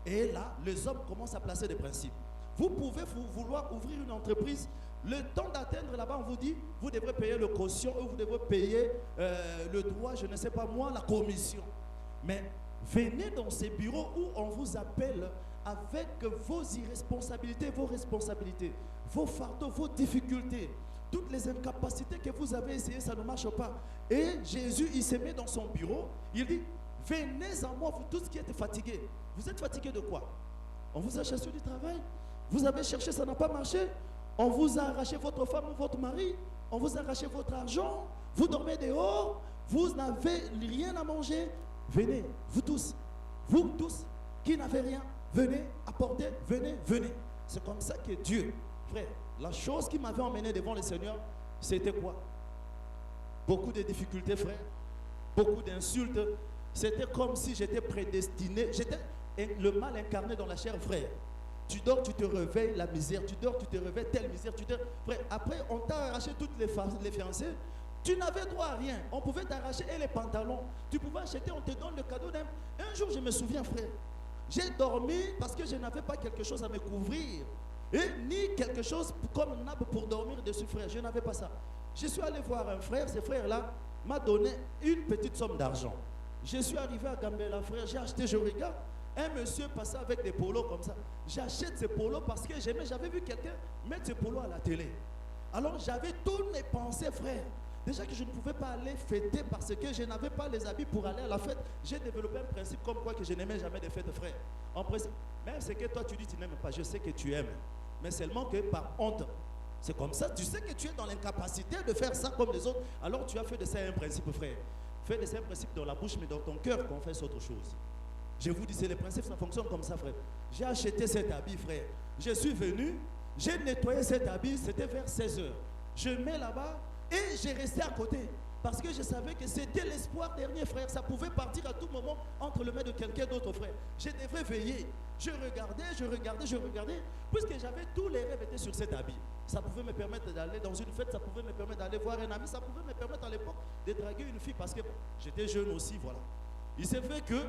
Et là, les hommes commencent à placer des principes. Vous pouvez vouloir ouvrir une entreprise. Le temps d'atteindre là-bas, on vous dit, vous devrez payer le caution ou vous devrez payer le droit, je ne sais pas moi, la commission. Mais venez dans ces bureaux où on vous appelle avec vos irresponsabilités, vos responsabilités, vos fardeaux, vos difficultés, toutes les incapacités que vous avez essayé, ça ne marche pas. Et Jésus, il se met dans son bureau, il dit, venez à moi, vous tous qui êtes fatigués. Vous êtes fatigués de quoi? On vous a cherché du travail, vous avez cherché, ça n'a pas marché. On vous a arraché votre femme ou votre mari, on vous a arraché votre argent, vous dormez dehors, vous n'avez rien à manger. Venez, vous tous qui n'avez rien, venez apporter, venez, venez. C'est comme ça que Dieu, frère, la chose qui m'avait emmené devant le Seigneur, c'était quoi? Beaucoup de difficultés, frère, beaucoup d'insultes. C'était comme si j'étais prédestiné, j'étais le mal incarné dans la chair, frère. Tu dors, tu te réveilles, la misère, tu dors, tu te réveilles, telle misère, frère, après on t'a arraché toutes les fiancées. Tu n'avais droit à rien. On pouvait t'arracher et les pantalons. Tu pouvais acheter, on te donne le cadeau d'un... Un jour, je me souviens, frère, j'ai dormi parce que je n'avais pas quelque chose à me couvrir. Et ni quelque chose comme un nappe pour dormir dessus, frère. Je n'avais pas ça. Je suis allé voir un frère. Ce frère-là m'a donné une petite somme d'argent. Je suis arrivé à Gambela, frère. J'ai acheté, je regarde, un monsieur passait avec des polos comme ça. J'achète ces polos parce que j'avais vu quelqu'un mettre ces polos à la télé. Alors, j'avais toutes mes pensées, frère. Déjà que je ne pouvais pas aller fêter parce que je n'avais pas les habits pour aller à la fête. J'ai développé un principe comme quoi que je n'aimais jamais des fêtes, frère. En principe, même ce que toi tu dis tu n'aimes pas, je sais que tu aimes. Mais seulement que par honte. C'est comme ça, tu sais que tu es dans l'incapacité de faire ça comme les autres. Alors tu as fait de ça un principe, frère. Fais de ça un principe dans la bouche, mais dans ton cœur qu'on fasse autre chose. Je vous dis, c'est les principes, ça fonctionne comme ça, frère. J'ai acheté cet habit, frère. Je suis venu, j'ai nettoyé cet habit, c'était vers 16h. Je mets là-bas. Et j'ai resté à côté. Parce que je savais que c'était l'espoir dernier, frère. Ça pouvait partir à tout moment entre les mains de quelqu'un d'autre, frère. Je devrais veiller. Je regardais. Puisque j'avais tous les rêves étaient sur cet habit. Ça pouvait me permettre d'aller dans une fête, ça pouvait me permettre d'aller voir un ami, ça pouvait me permettre à l'époque de draguer une fille parce que bon, j'étais jeune aussi, voilà. Il s'est fait que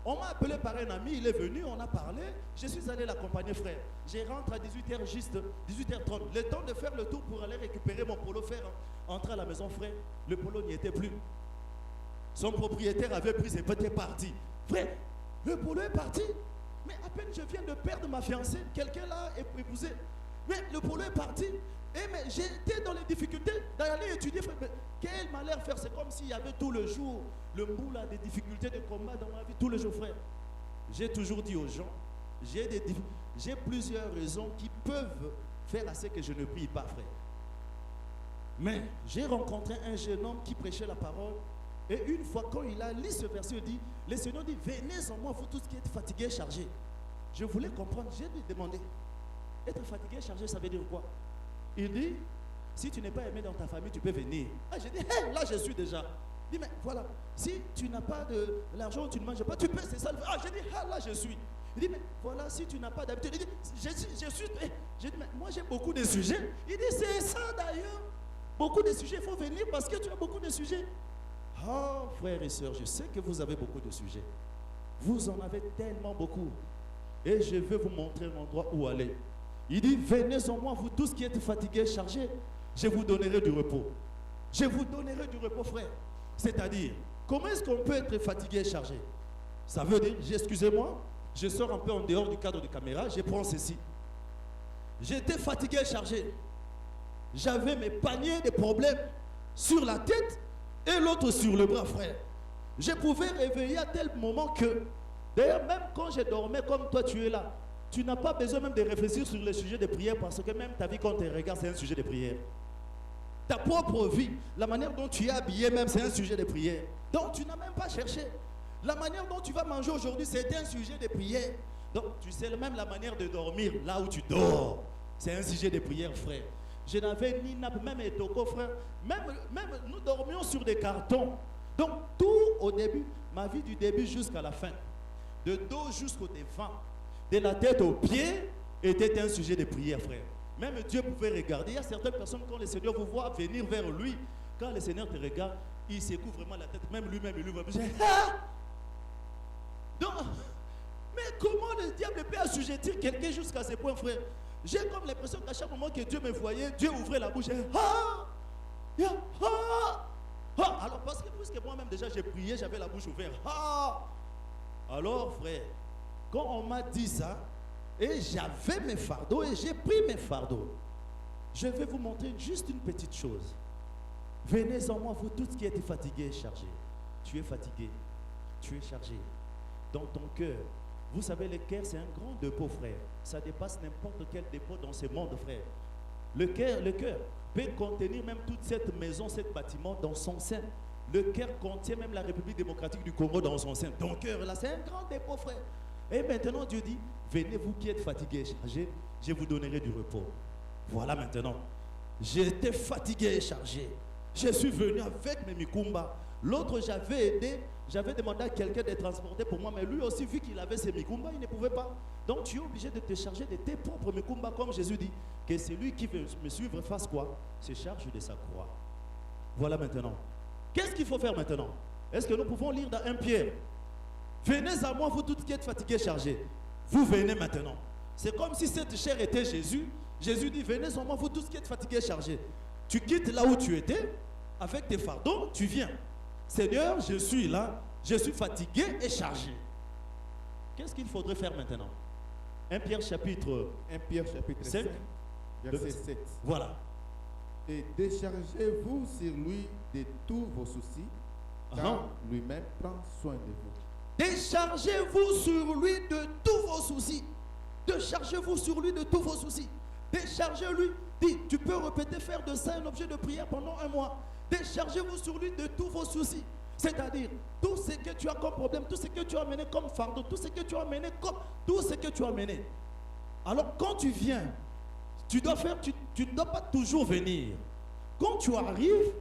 on m'a appelé par un ami, il est venu, on a parlé, je suis allé l'accompagner, frère. Je rentre à 18h juste, 18h30. Le temps de faire le tour pour aller récupérer mon polo, faire entrer à la maison, frère. Le polo n'y était plus. Son propriétaire avait pris ses petits partis. Frère, le polo est parti. Mais à peine je viens de perdre ma fiancée, quelqu'un l'a épousé. Mais le polo est parti. Et mais j'étais dans les difficultés d'aller étudier, frère. Mais quel malheur faire. C'est comme s'il y avait tout le jour le bout là, des difficultés de combat dans ma vie, tout le jour, frère. J'ai toujours dit aux gens, j'ai plusieurs raisons qui peuvent faire à ce que je ne prie pas, frère. Mais j'ai rencontré un jeune homme qui prêchait la parole. Et une fois, quand il a lu ce verset, il dit, le Seigneur dit, venez en moi, vous tous qui êtes fatigués et chargés. Je voulais comprendre, j'ai lui demandé, être fatigué et chargé, ça veut dire quoi? Il dit, si tu n'es pas aimé dans ta famille, tu peux venir. Ah, j'ai dit, hey, là je suis déjà. Il dit, mais voilà, si tu n'as pas de l'argent, tu ne manges pas, tu peux, c'est ça. Ah, j'ai dit, ah, là je suis. Il dit, mais voilà, si tu n'as pas d'habitude, il dit, je suis. J'ai dit, mais moi j'ai beaucoup de sujets. Il dit, c'est ça d'ailleurs. Beaucoup de sujets, il faut venir parce que tu as beaucoup de sujets. Oh, frères et sœurs, je sais que vous avez beaucoup de sujets. Vous en avez tellement beaucoup. Et je vais vous montrer l'endroit où aller. Il dit, venez en moi, vous tous qui êtes fatigués, chargés, je vous donnerai du repos. Je vous donnerai du repos, frère. C'est-à-dire, comment est-ce qu'on peut être fatigué et chargé? Ça veut dire, excusez-moi, je sors un peu en dehors du cadre de caméra, je prends ceci. J'étais fatigué et chargé. J'avais mes paniers de problèmes sur la tête et l'autre sur le bras, frère. Je pouvais réveiller à tel moment que, d'ailleurs, même quand je dormais comme toi, tu es là, tu n'as pas besoin même de réfléchir sur le sujet de prière parce que même ta vie, quand tu regardes, c'est un sujet de prière. Ta propre vie, la manière dont tu es habillé même, c'est un sujet de prière. Donc, tu n'as même pas cherché. La manière dont tu vas manger aujourd'hui, c'est un sujet de prière. Donc, tu sais même la manière de dormir, là où tu dors, c'est un sujet de prière, frère. Je n'avais ni nappe, même étoko, frère. Même nous dormions sur des cartons. Donc, tout au début, ma vie du début jusqu'à la fin, de dos jusqu'au devant, de la tête aux pieds, était un sujet de prière, frère. Même Dieu pouvait regarder. Il y a certaines personnes, quand le Seigneur vous voit venir vers lui, quand le Seigneur te regarde, il secoue vraiment la tête. Même lui-même, il lui va dire, ah! Donc, mais comment le diable peut assujettir quelqu'un jusqu'à ce point, frère? J'ai comme l'impression qu'à chaque moment que Dieu me voyait, Dieu ouvrait la bouche. Ah! Ah! Ah! Alors, parce que puisque moi-même déjà j'ai prié, j'avais la bouche ouverte. Ah! Alors, frère, quand on m'a dit ça, et j'avais mes fardeaux, et j'ai pris mes fardeaux, je vais vous montrer juste une petite chose. Venez en moi, vous tous qui êtes fatigués et chargés. Tu es fatigué, tu es chargé. Dans ton cœur, vous savez, le cœur, c'est un grand dépôt, frère. Ça dépasse n'importe quel dépôt dans ce monde, frère. Le cœur peut contenir même toute cette maison, ce bâtiment dans son sein. Le cœur contient même la République démocratique du Congo dans son sein. Ton cœur, là, c'est un grand dépôt, frère. Et maintenant, Dieu dit, venez vous qui êtes fatigués et chargés, je vous donnerai du repos. Voilà maintenant. J'étais fatigué et chargé. Je suis venu avec mes mikumba. L'autre, j'avais aidé, j'avais demandé à quelqu'un de transporter pour moi, mais lui aussi, vu qu'il avait ses mikumba, il ne pouvait pas. Donc tu es obligé de te charger de tes propres mikumba, comme Jésus dit, que celui qui veut me suivre fasse quoi? Se charge de sa croix. Voilà maintenant. Qu'est-ce qu'il faut faire maintenant? Est-ce que nous pouvons lire dans 1 Pierre? Venez à moi, vous tous qui êtes fatigués et chargés. Vous venez maintenant. C'est comme si cette chair était Jésus. Jésus dit, venez à moi, vous tous qui êtes fatigués et chargés. Tu quittes là où tu étais, avec tes fardeaux, tu viens. Seigneur, je suis là, je suis fatigué et chargé. Qu'est-ce qu'il faudrait faire maintenant? 1 Pierre chapitre 5, verset 7. Voilà. Et déchargez-vous sur lui de tous vos soucis, car lui-même prend soin de vous. Déchargez-vous sur lui de tous vos soucis. Déchargez-vous sur lui de tous vos soucis. Déchargez-lui. Dis, tu peux répéter, faire de ça un objet de prière pendant 1 mois. Déchargez-vous sur lui de tous vos soucis. C'est-à-dire, tout ce que tu as comme problème, tout ce que tu as mené comme fardeau, tout ce que tu as mené comme... Tout ce que tu as mené. Alors, quand tu viens, tu dois faire... Tu ne dois pas toujours venir. quand tu arrives,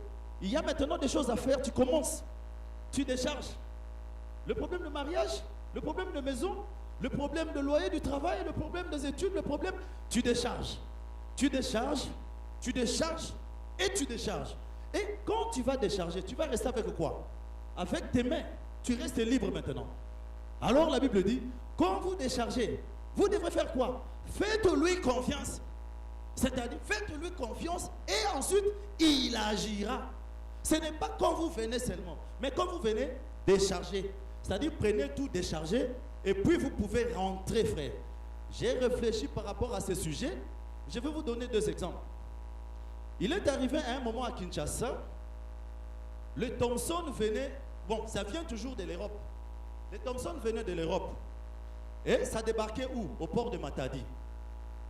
il y a maintenant des choses à faire, tu commences, tu décharges. Le problème de mariage, le problème de maison, le problème de loyer du travail, le problème des études, le problème, tu décharges. Tu décharges, tu décharges et tu décharges. Et quand tu vas décharger, tu vas rester avec quoi? Avec tes mains. Tu restes libre maintenant. Alors la Bible dit, quand vous déchargez, vous devrez faire quoi? Faites-lui confiance. C'est-à-dire, faites-lui confiance et ensuite, il agira. Ce n'est pas quand vous venez seulement, mais quand vous venez décharger. C'est-à-dire, prenez tout, déchargez, et puis vous pouvez rentrer, frère. J'ai réfléchi par rapport à ce sujet. Je vais vous donner 2 exemples. Il est arrivé à un moment à Kinshasa, le Thompson venait, bon, ça vient toujours de l'Europe. Le Thompson venait de l'Europe. Et ça débarquait où? Au port de Matadi.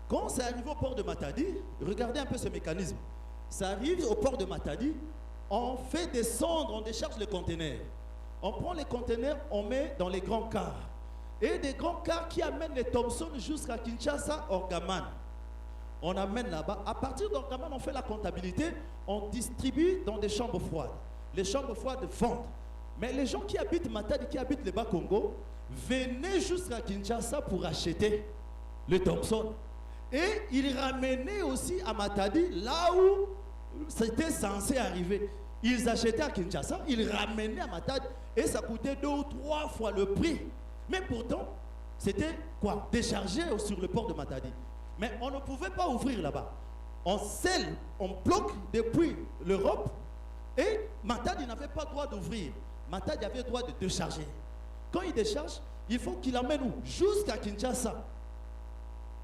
Quand ça arrive au port de Matadi, regardez un peu ce mécanisme. Ça arrive au port de Matadi, on fait descendre, on décharge les conteneurs. On prend les conteneurs, on met dans les grands cars. Et des grands cars qui amènent les Thompson jusqu'à Kinshasa, Orgaman. On amène là-bas. À partir d'Orgaman, on fait la comptabilité, on distribue dans des chambres froides. Les chambres froides vendent. Mais les gens qui habitent Matadi, qui habitent le Bas-Congo, venaient jusqu'à Kinshasa pour acheter le Thompson. Et ils ramenaient aussi à Matadi, là où c'était censé arriver. Ils achetaient à Kinshasa, ils ramenaient à Matadi, et ça coûtait 2 ou 3 fois le prix. Mais pourtant, c'était quoi? Déchargé sur le port de Matadi. Mais on ne pouvait pas ouvrir là-bas. On scelle, on bloque depuis l'Europe, et Matadi n'avait pas le droit d'ouvrir. Matadi avait le droit de décharger. Quand il décharge, il faut qu'il emmène où? Jusqu'à Kinshasa.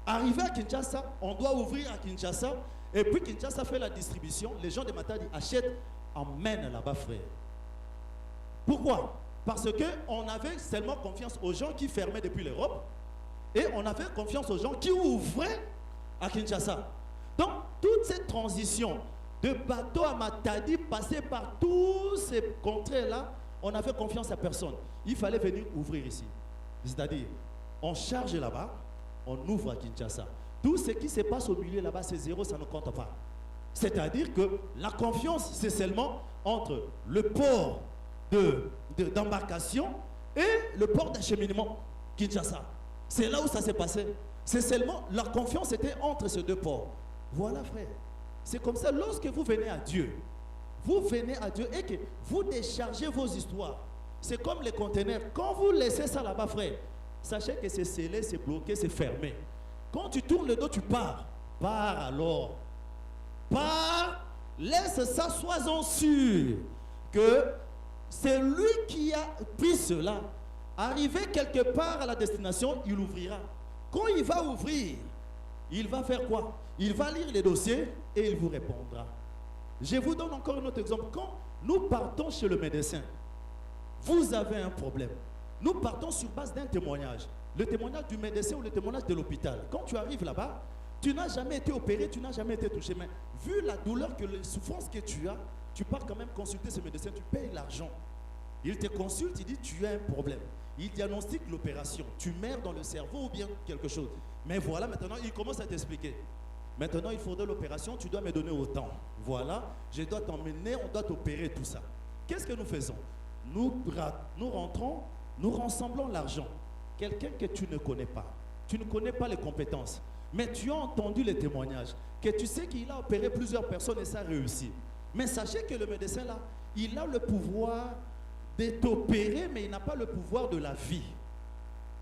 Arrivé à Kinshasa, on doit ouvrir à Kinshasa, et puis Kinshasa fait la distribution. Les gens de Matadi achètent, emmènent là-bas, frère. Pourquoi? Parce qu'on avait seulement confiance aux gens qui fermaient depuis l'Europe, et on avait confiance aux gens qui ouvraient à Kinshasa. Donc, toute cette transition de bateau à Matadi, passer par tous ces contrées-là, on n'avait confiance à personne. Il fallait venir ouvrir ici. C'est-à-dire, on charge là-bas, on ouvre à Kinshasa. Tout ce qui se passe au milieu là-bas, c'est zéro, ça ne compte pas. C'est-à-dire que la confiance, c'est seulement entre le port d'embarcation et le port d'acheminement, Kinshasa. C'est là où ça s'est passé. C'est seulement, la confiance était entre ces 2 ports. Voilà, frère. C'est comme ça, lorsque vous venez à Dieu, et que vous déchargez vos histoires. C'est comme les conteneurs. Quand vous laissez ça là-bas, frère, sachez que c'est scellé, c'est bloqué, c'est fermé. Quand tu tournes le dos, tu pars. Pars alors. Pars, laisse ça, sois-en sûr que c'est lui qui a pris cela. Arrivé quelque part à la destination, il ouvrira. Quand il va ouvrir, il va faire quoi? Il va lire les dossiers et il vous répondra. Je vous donne encore un autre exemple. Quand nous partons chez le médecin, vous avez un problème. Nous partons sur base d'un témoignage. Le témoignage du médecin ou le témoignage de l'hôpital. Quand tu arrives là-bas, tu n'as jamais été opéré, tu n'as jamais été touché. Mais vu la douleur, les souffrances que tu as, tu pars quand même consulter ce médecin, tu payes l'argent. Il te consulte, il dit tu as un problème. Il diagnostique l'opération. Tu meurs dans le cerveau ou bien quelque chose. Mais voilà, maintenant, il commence à t'expliquer. Maintenant, il faudrait l'opération, tu dois me donner autant. Voilà, je dois t'emmener, on doit t'opérer, tout ça. Qu'est-ce que nous faisons? Nous rentrons, nous rassemblons l'argent. Quelqu'un que tu ne connais pas. Tu ne connais pas les compétences. Mais tu as entendu les témoignages. Que tu sais qu'il a opéré plusieurs personnes et ça a réussi. Mais sachez que le médecin là, il a le pouvoir de t'opérer, mais il n'a pas le pouvoir de la vie.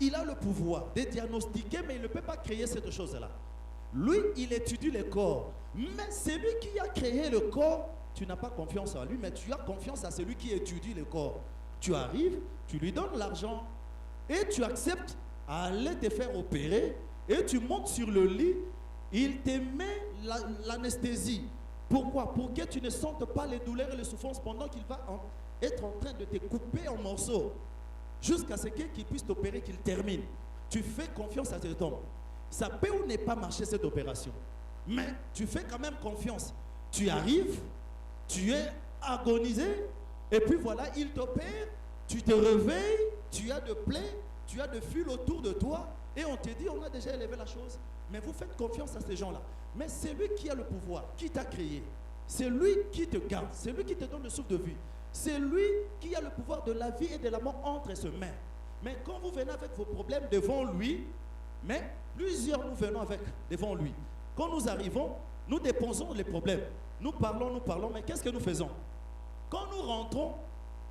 Il a le pouvoir de diagnostiquer, mais il ne peut pas créer cette chose-là. Lui, il étudie le corps. Mais celui qui a créé le corps, tu n'as pas confiance en lui, mais tu as confiance à celui qui étudie le corps. Tu arrives, tu lui donnes l'argent et tu acceptes à aller te faire opérer et tu montes sur le lit, il te met l'anesthésie. Pourquoi? Pour que tu ne sentes pas les douleurs et les souffrances pendant qu'il va être en train de te couper en morceaux jusqu'à ce qu'il puisse t'opérer, qu'il termine. Tu fais confiance à cet homme. Ça peut ou ne pas marcher cette opération, mais tu fais quand même confiance. Tu arrives, tu es agonisé, et puis voilà, il t'opère, tu te réveilles, tu as de plaies, tu as de fils autour de toi, et on te dit, on a déjà élevé la chose. Mais vous faites confiance à ces gens-là. Mais c'est lui qui a le pouvoir, qui t'a créé. C'est lui qui te garde. C'est lui qui te donne le souffle de vie. C'est lui qui a le pouvoir de la vie et de la mort entre ses mains. Mais quand vous venez avec vos problèmes devant lui, mais plusieurs nous venons avec devant lui. Quand nous arrivons, nous déposons les problèmes. Nous parlons, mais qu'est-ce que nous faisons? Quand nous rentrons,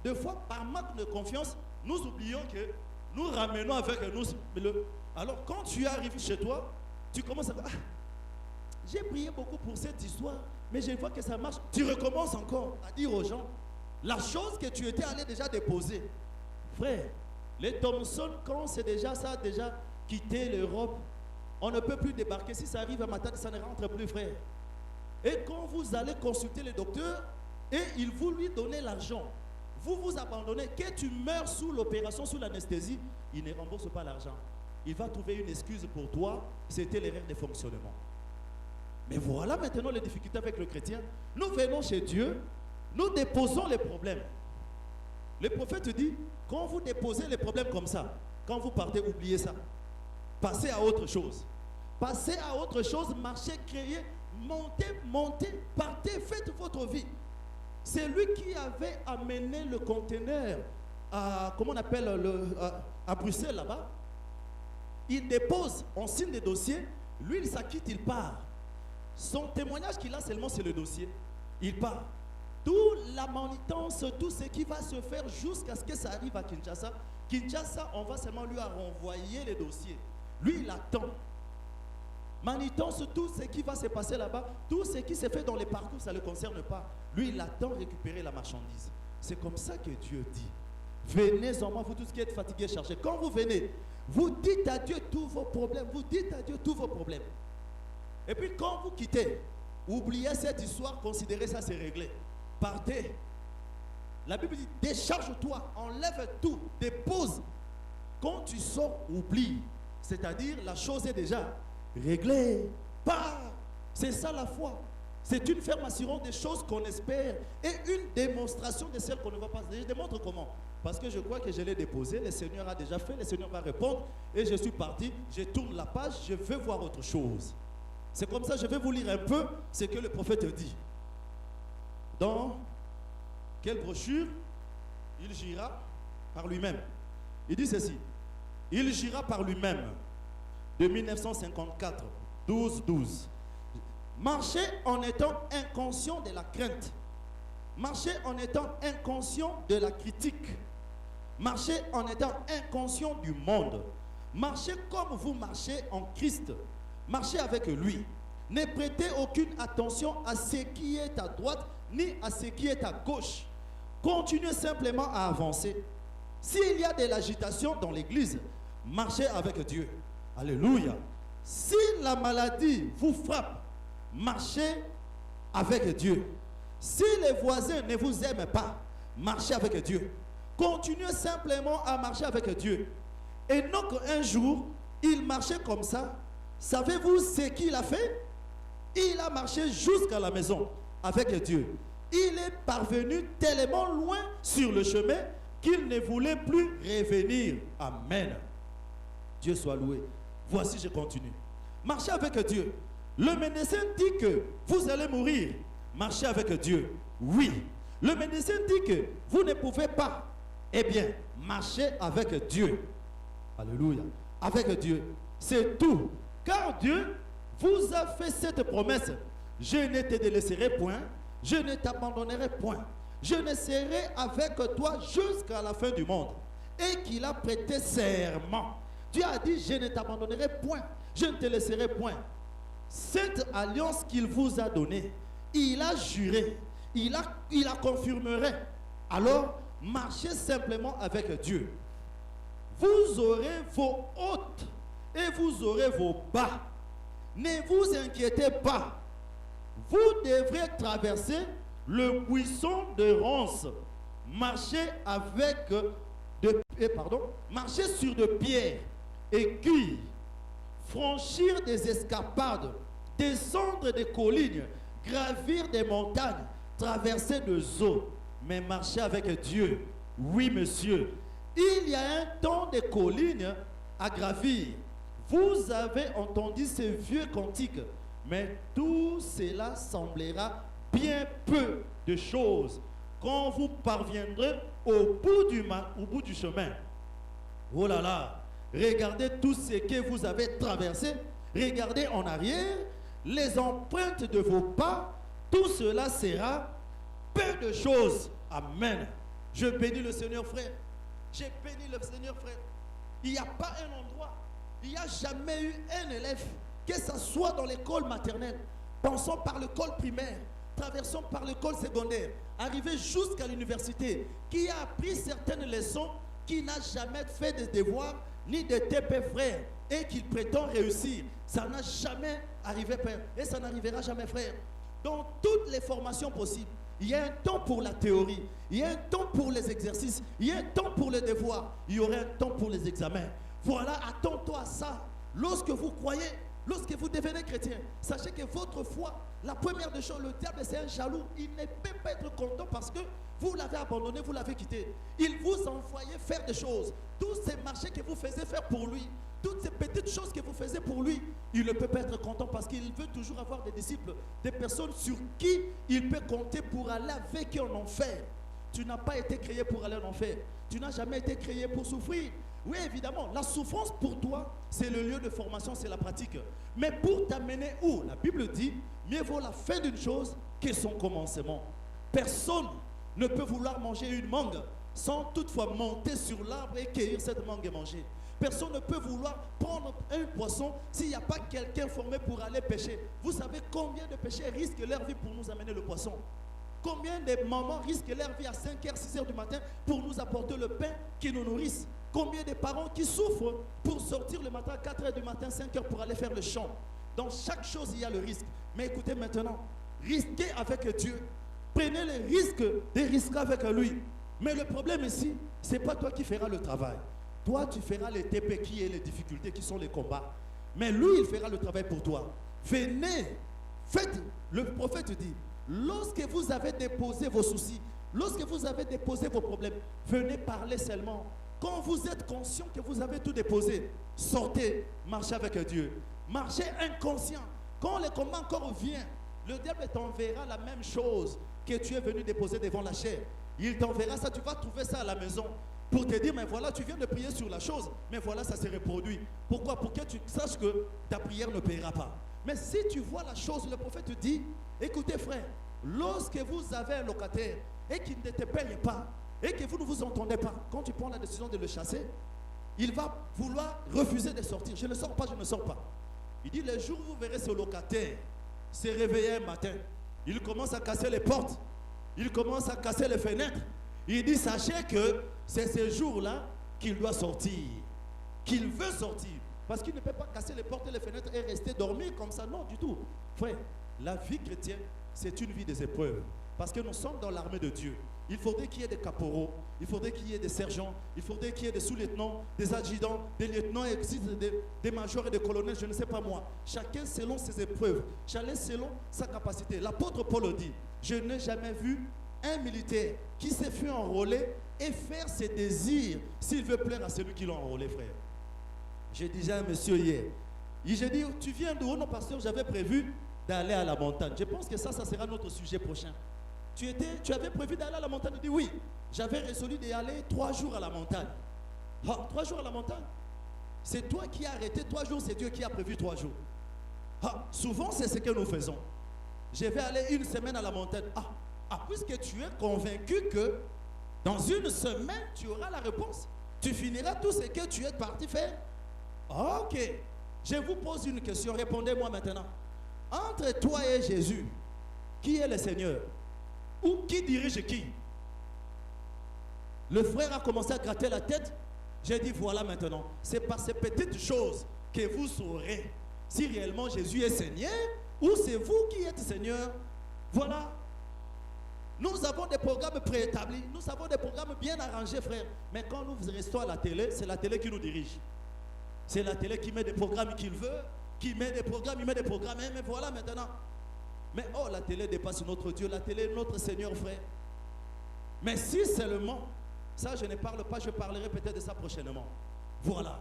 deux fois par manque de confiance, nous oublions que nous ramenons avec nous. Alors quand tu arrives chez toi, tu commences à dire, j'ai prié beaucoup pour cette histoire, mais je vois que ça marche. Tu recommences encore à dire aux gens la chose que tu étais allé déjà déposer. Frère, les Thomson, quand c'est déjà ça, déjà quitté l'Europe, on ne peut plus débarquer. Si ça arrive à Matadi, ça ne rentre plus, frère. Et quand vous allez consulter le docteur et il vous lui donne l'argent, vous vous abandonnez, que tu meurs sous l'opération, sous l'anesthésie, il ne rembourse pas l'argent. Il va trouver une excuse pour toi, c'était l'erreur de fonctionnement. Mais voilà maintenant les difficultés avec le chrétien. Nous venons chez Dieu, nous déposons les problèmes. Le prophète dit, quand vous déposez les problèmes comme ça, quand vous partez, oubliez ça. Passez à autre chose. Passez à autre chose, marchez, créez, montez, partez, faites votre vie. C'est lui qui avait amené le conteneur à, comment on appelle, à Bruxelles là-bas. Il dépose, on signe des dossiers, lui il s'acquitte, il part. Son témoignage qu'il a seulement c'est le dossier. Il part. Toute la manitance, tout ce qui va se faire jusqu'à ce que ça arrive à Kinshasa. Kinshasa, on va seulement lui renvoyer les dossiers. Lui, il attend. Manitance, tout ce qui va se passer là-bas, tout ce qui se fait dans les parcours, ça ne le concerne pas. Lui, il attend récupérer la marchandise. C'est comme ça que Dieu dit. Venez en moi, vous tous qui êtes fatigués, chargés. Quand vous venez, vous dites à Dieu tous vos problèmes. Vous dites à Dieu tous vos problèmes. Et puis quand vous quittez, oubliez cette histoire, considérez ça, c'est réglé. Partez. La Bible dit, décharge-toi, enlève tout, dépose. Quand tu sors, oublie. C'est-à-dire, la chose est déjà réglée. Pars. C'est ça la foi. C'est une ferme assurance des choses qu'on espère et une démonstration de celles qu'on ne va pas. Je démontre comment. Parce que je crois que je l'ai déposé, le Seigneur a déjà fait, le Seigneur va répondre et je suis parti, je tourne la page, je veux voir autre chose. C'est comme ça, je vais vous lire un peu ce que le prophète dit. Dans quelle brochure? Il gira par lui-même. Il dit ceci. Il gira par lui-même de 1954, 12-12. Marchez en étant inconscient de la crainte. Marchez en étant inconscient de la critique. Marchez en étant inconscient du monde. Marchez comme vous marchez en Christ. Marchez avec lui. Ne prêtez aucune attention à ce qui est à droite ni à ce qui est à gauche. Continuez simplement à avancer. S'il y a de l'agitation dans l'église, marchez avec Dieu. Alléluia. Si la maladie vous frappe, marchez avec Dieu. Si les voisins ne vous aiment pas, marchez avec Dieu. Continuez simplement à marcher avec Dieu. Et donc un jour, il marchait comme ça. Savez-vous ce qu'il a fait? Il a marché jusqu'à la maison avec Dieu. Il est parvenu tellement loin sur le chemin qu'il ne voulait plus revenir. Amen. Dieu soit loué. Voici, je continue. Marchez avec Dieu. Le médecin dit que vous allez mourir. Marchez avec Dieu. Oui. Le médecin dit que vous ne pouvez pas. Eh bien, marchez avec Dieu. Alléluia. Avec Dieu. C'est tout. Car Dieu vous a fait cette promesse. Je ne te délaisserai point. Je ne t'abandonnerai point. Je ne serai avec toi jusqu'à la fin du monde. Et qu'il a prêté serment. Dieu a dit, je ne t'abandonnerai point. Je ne te laisserai point. Cette alliance qu'il vous a donnée, il a juré. Il la confirmerait. Alors, marchez simplement avec Dieu. Vous aurez vos hôtes et vous aurez vos bas. Ne vous inquiétez pas. Vous devrez traverser le buisson de ronces. Marchez marchez sur de pierres et cuire. Franchir des escarpades, descendre des collines, gravir des montagnes, traverser des eaux. Mais marcher avec Dieu, oui monsieur. Il y a un temps de collines à gravir. Vous avez entendu ces vieux cantiques, mais tout cela semblera bien peu de choses quand vous parviendrez au bout du chemin. Oh là là, regardez tout ce que vous avez traversé, regardez en arrière, les empreintes de vos pas, tout cela sera peu de choses. Amen. Je bénis le Seigneur, frère. J'ai béni le Seigneur, frère. Il n'y a pas un endroit, il n'y a jamais eu un élève, que ce soit dans l'école maternelle, pensons par l'école primaire, traversons par l'école secondaire, arrivé jusqu'à l'université, qui a appris certaines leçons, qui n'a jamais fait de devoirs, ni de TP, frère, et qui prétend réussir. Ça n'a jamais arrivé, frère, et ça n'arrivera jamais, frère. Dans toutes les formations possibles, il y a un temps pour la théorie, il y a un temps pour les exercices, il y a un temps pour les devoirs, il y aura un temps pour les examens. Voilà, attends-toi à ça. Lorsque vous croyez, lorsque vous devenez chrétien, sachez que votre foi, la première des choses, le diable c'est un jaloux, il ne peut pas être content parce que vous l'avez abandonné, vous l'avez quitté. Il vous envoyait faire des choses. Tous ces marchés que vous faisiez faire pour lui, toutes ces petites choses que vous faisiez pour lui, il ne peut pas être content parce qu'il veut toujours avoir des disciples, des personnes sur qui il peut compter pour aller avec eux en enfer. Tu n'as pas été créé pour aller en enfer. Tu n'as jamais été créé pour souffrir. Oui, évidemment, la souffrance pour toi, c'est le lieu de formation, c'est la pratique. Mais pour t'amener où? La Bible dit, mieux vaut la fin d'une chose que son commencement. Personne ne peut vouloir manger une mangue sans toutefois monter sur l'arbre et cueillir cette mangue et manger. Personne ne peut vouloir prendre un poisson s'il n'y a pas quelqu'un formé pour aller pêcher. Vous savez combien de pêcheurs risquent leur vie pour nous amener le poisson? Combien de mamans risquent leur vie à 5h, 6h du matin pour nous apporter le pain qui nous nourrisse? Combien de parents qui souffrent pour sortir le matin à 4h du matin, 5h pour aller faire le champ? Dans chaque chose, il y a le risque. Mais écoutez maintenant, risquez avec Dieu. Prenez le risque de risquer avec lui. Mais le problème ici, ce n'est pas toi qui feras le travail. Toi, tu feras les TP qui est les difficultés, qui sont les combats. Mais lui, il fera le travail pour toi. Venez, faites. Le prophète dit, lorsque vous avez déposé vos soucis, lorsque vous avez déposé vos problèmes, venez parler seulement. Quand vous êtes conscient que vous avez tout déposé, sortez, marchez avec Dieu. Marchez inconscient. Quand le combat encore vient, le diable t'enverra la même chose que tu es venu déposer devant la chair. Il t'enverra ça, tu vas trouver ça à la maison pour te dire, mais voilà, tu viens de prier sur la chose, mais voilà, ça se reproduit. Pourquoi? Pour que tu saches que ta prière ne paiera pas. Mais si tu vois la chose, le prophète te dit, écoutez frère, lorsque vous avez un locataire et qu'il ne te paye pas, et que vous ne vous entendez pas, quand tu prends la décision de le chasser, il va vouloir refuser de sortir. Je ne sors pas, je ne sors pas. Il dit, le jour où vous verrez ce locataire se réveiller un matin, il commence à casser les portes, il commence à casser les fenêtres. Il dit, sachez que c'est ce jour-là qu'il doit sortir, qu'il veut sortir. Parce qu'il ne peut pas casser les portes et les fenêtres et rester dormir comme ça. Non, du tout. Frère, la vie chrétienne, c'est une vie des épreuves. Parce que nous sommes dans l'armée de Dieu. Il faudrait qu'il y ait des caporaux, il faudrait qu'il y ait des sergents, il faudrait qu'il y ait des sous-lieutenants, des adjudants, des lieutenants, des majors et des colonels, je ne sais pas moi. Chacun selon ses épreuves, chacun selon sa capacité. L'apôtre Paul dit, je n'ai jamais vu un militaire qui s'est fait enrôler et faire ses désirs s'il veut plaire à celui qui l'a enrôlé, frère. Je disais à un monsieur hier, j'ai dit, tu viens d'où? Non, pasteur, j'avais prévu d'aller à la montagne. Je pense que ça sera notre sujet prochain. Tu avais prévu d'aller à la montagne? Il dit oui. J'avais résolu d'y aller 3 jours à la montagne. 3 jours à la montagne? C'est toi qui as arrêté 3 jours, c'est Dieu qui a prévu 3 jours. Souvent, c'est ce que nous faisons. Je vais aller 1 semaine à la montagne. Puisque tu es convaincu que dans 1 semaine, tu auras la réponse. Tu finiras tout ce que tu es parti faire. Ok. Je vous pose une question. Répondez-moi maintenant. Entre toi et Jésus, qui est le Seigneur? Ou qui dirige qui? Le frère a commencé à gratter la tête. J'ai dit, voilà maintenant, c'est par ces petites choses que vous saurez si réellement Jésus est Seigneur ou c'est vous qui êtes Seigneur. Voilà. Nous avons des programmes préétablis, nous avons des programmes bien arrangés, frère. Mais quand nous restons à la télé, c'est la télé qui nous dirige. C'est la télé qui met des programmes qu'il veut, qui met des programmes, il met des programmes. Mais voilà maintenant. Mais la télé dépasse notre Dieu, la télé est notre Seigneur, frère. Mais si seulement, ça je ne parle pas, je parlerai peut-être de ça prochainement. Voilà,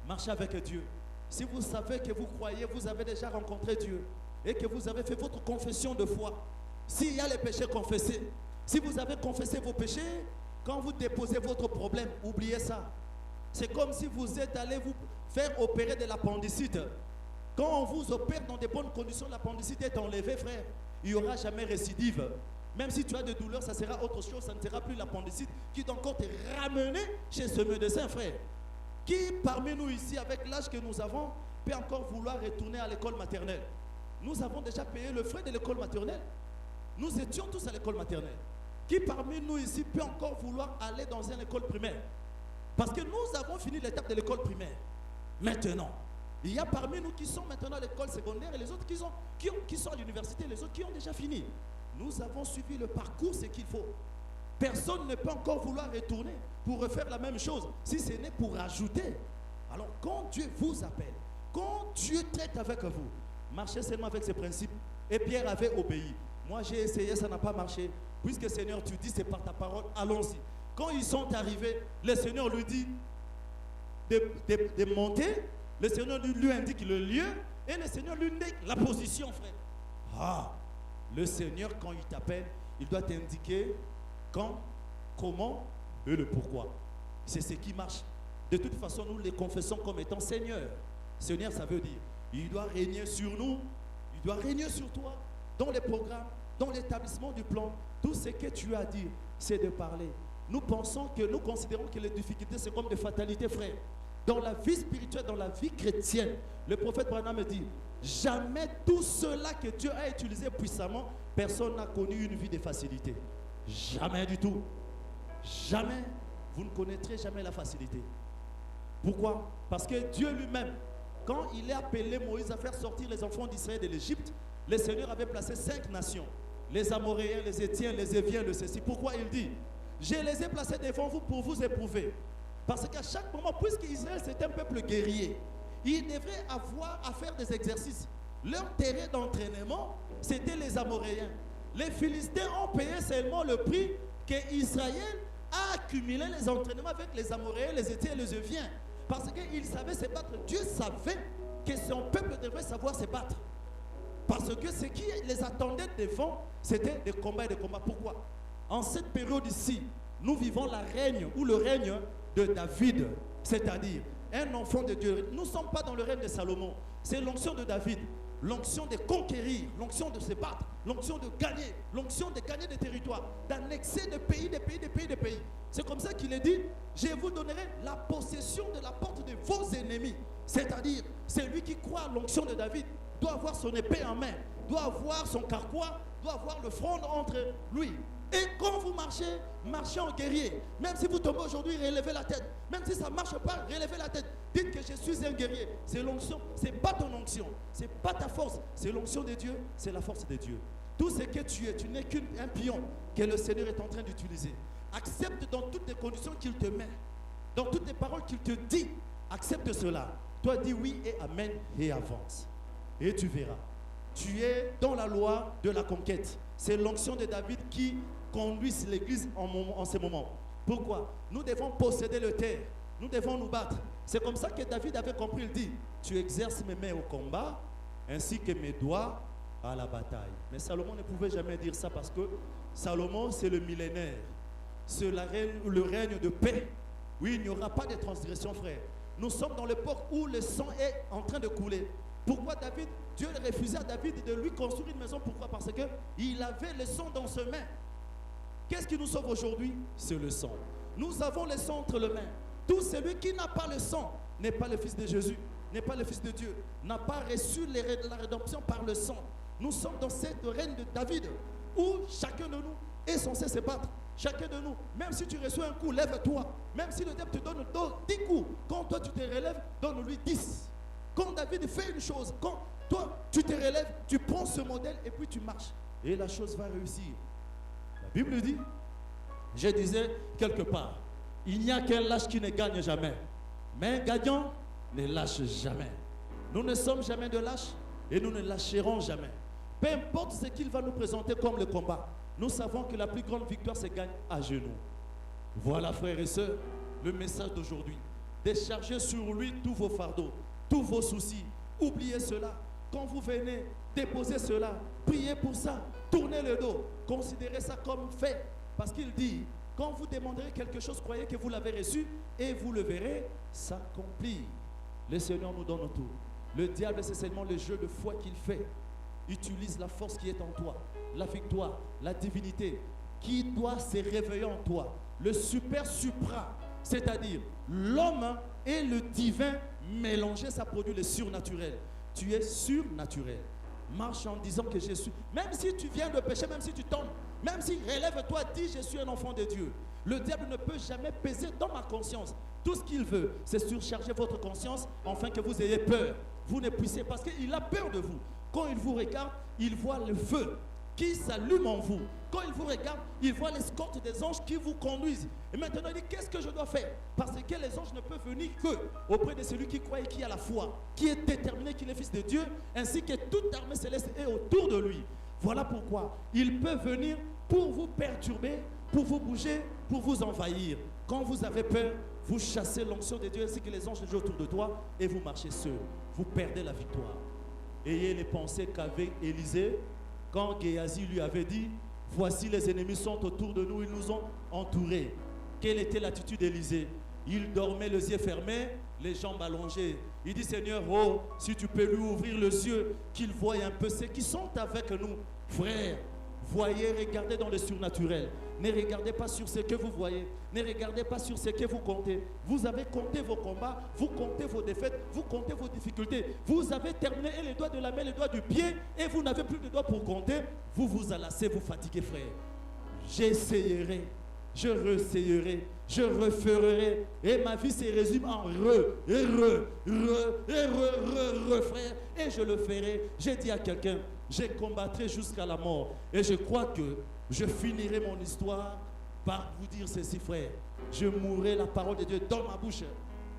marchez avec Dieu. Si vous savez que vous croyez, vous avez déjà rencontré Dieu et que vous avez fait votre confession de foi, S'il y a les péchés confessés, si vous avez confessé vos péchés, quand vous déposez votre problème, oubliez ça. C'est comme si vous êtes allé vous faire opérer de l'appendicite. Quand on vous opère dans de bonnes conditions, l'appendicite est enlevée, frère. Il n'y aura jamais récidive. Même si tu as des douleurs, ça sera autre chose, ça ne sera plus l'appendicite qui doit encore te ramener chez ce médecin, frère. Qui parmi nous ici, avec l'âge que nous avons, peut encore vouloir retourner à l'école maternelle? Nous avons déjà payé le frais de l'école maternelle. Nous étions tous à l'école maternelle. Qui parmi nous ici peut encore vouloir aller dans une école primaire? Parce que nous avons fini l'étape de l'école primaire. Maintenant, il y a parmi nous qui sont maintenant à l'école secondaire et les autres qui sont à l'université, les autres qui ont déjà fini. Nous avons suivi le parcours, ce qu'il faut. Personne ne peut encore vouloir retourner pour refaire la même chose, si ce n'est pour ajouter. Alors, quand Dieu vous appelle, quand Dieu traite avec vous, marchez seulement avec ses principes. Et Pierre avait obéi. Moi, j'ai essayé, ça n'a pas marché. Puisque Seigneur, tu dis, c'est par ta parole, allons-y. Quand ils sont arrivés, le Seigneur lui dit de monter. Le Seigneur lui indique le lieu et le Seigneur lui indique la position, frère. Ah, le Seigneur, quand il t'appelle, il doit t'indiquer quand, comment et le pourquoi. C'est ce qui marche. De toute façon, nous les confessons comme étant Seigneur. Seigneur, ça veut dire, il doit régner sur nous, il doit régner sur toi, dans les programmes, dans l'établissement du plan. Tout ce que tu as dit, c'est de parler. Nous considérons que les difficultés, c'est comme des fatalités, frère. Dans la vie spirituelle, dans la vie chrétienne, le prophète Branham me dit, jamais tout cela que Dieu a utilisé puissamment, personne n'a connu une vie de facilité. Jamais du tout. Jamais. Vous ne connaîtrez jamais la facilité. Pourquoi? Parce que Dieu lui-même, quand il a appelé Moïse à faire sortir les enfants d'Israël de l'Égypte, le Seigneur avait placé 5 nations. Les Amoréens, les Étiens, les Éviens, le ceci. Pourquoi il dit? Je les ai placés devant vous pour vous éprouver. Parce qu'à chaque moment, puisque Israël c'est un peuple guerrier, il devrait avoir à faire des exercices. Leur terrain d'entraînement, c'était les Amoréens. Les Philistins ont payé seulement le prix qu'Israël a accumulé les entraînements avec les Amoréens, les Étiens et les Éviens. Parce qu'ils savaient se battre. Dieu savait que son peuple devrait savoir se battre. Parce que ce qui les attendait devant, c'était des combats et des combats. Pourquoi? En cette période ici, nous vivons le règne de David, c'est-à-dire un enfant de Dieu. Nous ne sommes pas dans le règne de Salomon. C'est l'onction de David, l'onction de conquérir, l'onction de se battre, l'onction de gagner, l'onction de gagner des territoires, d'annexer des pays. C'est comme ça qu'il est dit, je vous donnerai la possession de la porte de vos ennemis. C'est-à-dire, c'est lui qui croit à l'onction de David, doit avoir son épée en main, doit avoir son carquois, doit avoir le front entre lui. Et quand vous marchez, marchez en guerrier. Même si vous tombez aujourd'hui, relevez la tête. Même si ça ne marche pas, relevez la tête. Dites que je suis un guerrier. C'est l'onction. Ce n'est pas ton onction. Ce n'est pas ta force. C'est l'onction de Dieu. C'est la force de Dieu. Tout ce que tu es, tu n'es qu'un pion que le Seigneur est en train d'utiliser. Accepte dans toutes les conditions qu'il te met. Dans toutes les paroles qu'il te dit. Accepte cela. Toi, dis oui et amen et avance. Et tu verras. Tu es dans la loi de la conquête. C'est l'onction de David qui conduit l'église en ce moment. Pourquoi? Nous devons posséder le terre. Nous devons nous battre. C'est comme ça que David avait compris. Il dit, tu exerces mes mains au combat, ainsi que mes doigts à la bataille. Mais Salomon ne pouvait jamais dire ça parce que Salomon, c'est le millénaire. C'est le règne de paix. Oui, il n'y aura pas de transgression, frère. Nous sommes dans l'époque où le sang est en train de couler. Pourquoi Dieu refusait à David de lui construire une maison? Pourquoi? Parce qu'il avait le sang dans ses mains. Qu'est-ce qui nous sauve aujourd'hui? C'est le sang. Nous avons le sang entre les mains. Tout celui qui n'a pas le sang n'est pas le fils de Jésus, n'est pas le fils de Dieu, n'a pas reçu la rédemption par le sang. Nous sommes dans cette règne de David où chacun de nous est censé se battre. Chacun de nous, même si tu reçois un coup, lève-toi. Même si le diable te donne 10 coups, quand toi tu te relèves, donne-lui 10. Quand David fait une chose, quand toi tu te relèves, tu prends ce modèle et puis tu marches. Et la chose va réussir. La Bible dit, je disais quelque part, il n'y a qu'un lâche qui ne gagne jamais. Mais un gagnant ne lâche jamais. Nous ne sommes jamais de lâches et nous ne lâcherons jamais. Peu importe ce qu'il va nous présenter comme le combat, nous savons que la plus grande victoire se gagne à genoux. Voilà, frères et sœurs, le message d'aujourd'hui. Déchargez sur lui tous vos fardeaux, tous vos soucis. Oubliez cela. Quand vous venez déposer cela, priez pour ça. tournez le dos, considérez ça comme fait. Parce qu'il dit, quand vous demanderez quelque chose, croyez que vous l'avez reçu et vous le verrez s'accomplir. Le Seigneur nous donne tout. Le diable, c'est seulement le jeu de foi qu'il fait. Utilise la force qui est en toi, la victoire, la divinité qui doit se réveiller en toi. Le super supra, c'est-à-dire l'homme et le divin mélangés, ça produit le surnaturel. Tu es surnaturel. Marche en disant que je suis. Même si tu viens de pécher, même si tu tombes, même si relève-toi, dis je suis un enfant de Dieu. Le diable ne peut jamais peser dans ma conscience. Tout ce qu'il veut, c'est surcharger votre conscience afin que vous ayez peur. Vous ne puissiez, parce qu'il a peur de vous. Quand il vous regarde, il voit le feu qui s'allume en vous. Quand il vous regarde, il voit l'escorte des anges qui vous conduisent. Et maintenant, il dit, qu'est-ce que je dois faire? Parce que les anges ne peuvent venir que auprès de celui qui croit et qui a la foi, qui est déterminé qu'il est fils de Dieu, ainsi que toute armée céleste est autour de lui. Voilà pourquoi il peut venir pour vous perturber, pour vous bouger, pour vous envahir. Quand vous avez peur, vous chassez l'onction de Dieu ainsi que les anges autour de toi et vous marchez seul. Vous perdez la victoire. Ayez les pensées qu'avait Élisée quand Géasi lui avait dit, voici les ennemis sont autour de nous, ils nous ont entourés. Quelle était l'attitude d'Élisée? Il dormait les yeux fermés, les jambes allongées. Il dit, Seigneur, oh, si tu peux lui ouvrir les yeux, qu'il voie un peu ceux qui sont avec nous. Frères, voyez, regardez dans le surnaturel. Ne regardez pas sur ce que vous voyez. Ne regardez pas sur ce que vous comptez. Vous avez compté vos combats, vous comptez vos défaites, vous comptez vos difficultés. Vous avez terminé et les doigts de la main, les doigts du pied, et vous n'avez plus de doigts pour compter. Vous vous enlacez, vous fatiguez, frère. J'essayerai, je réessayerai, je referai. Et ma vie se résume en frère. Et je le ferai. J'ai dit à quelqu'un, je combattrai jusqu'à la mort. Et je crois que je finirai mon histoire par vous dire ceci, frère. Je mourrai la parole de Dieu dans ma bouche.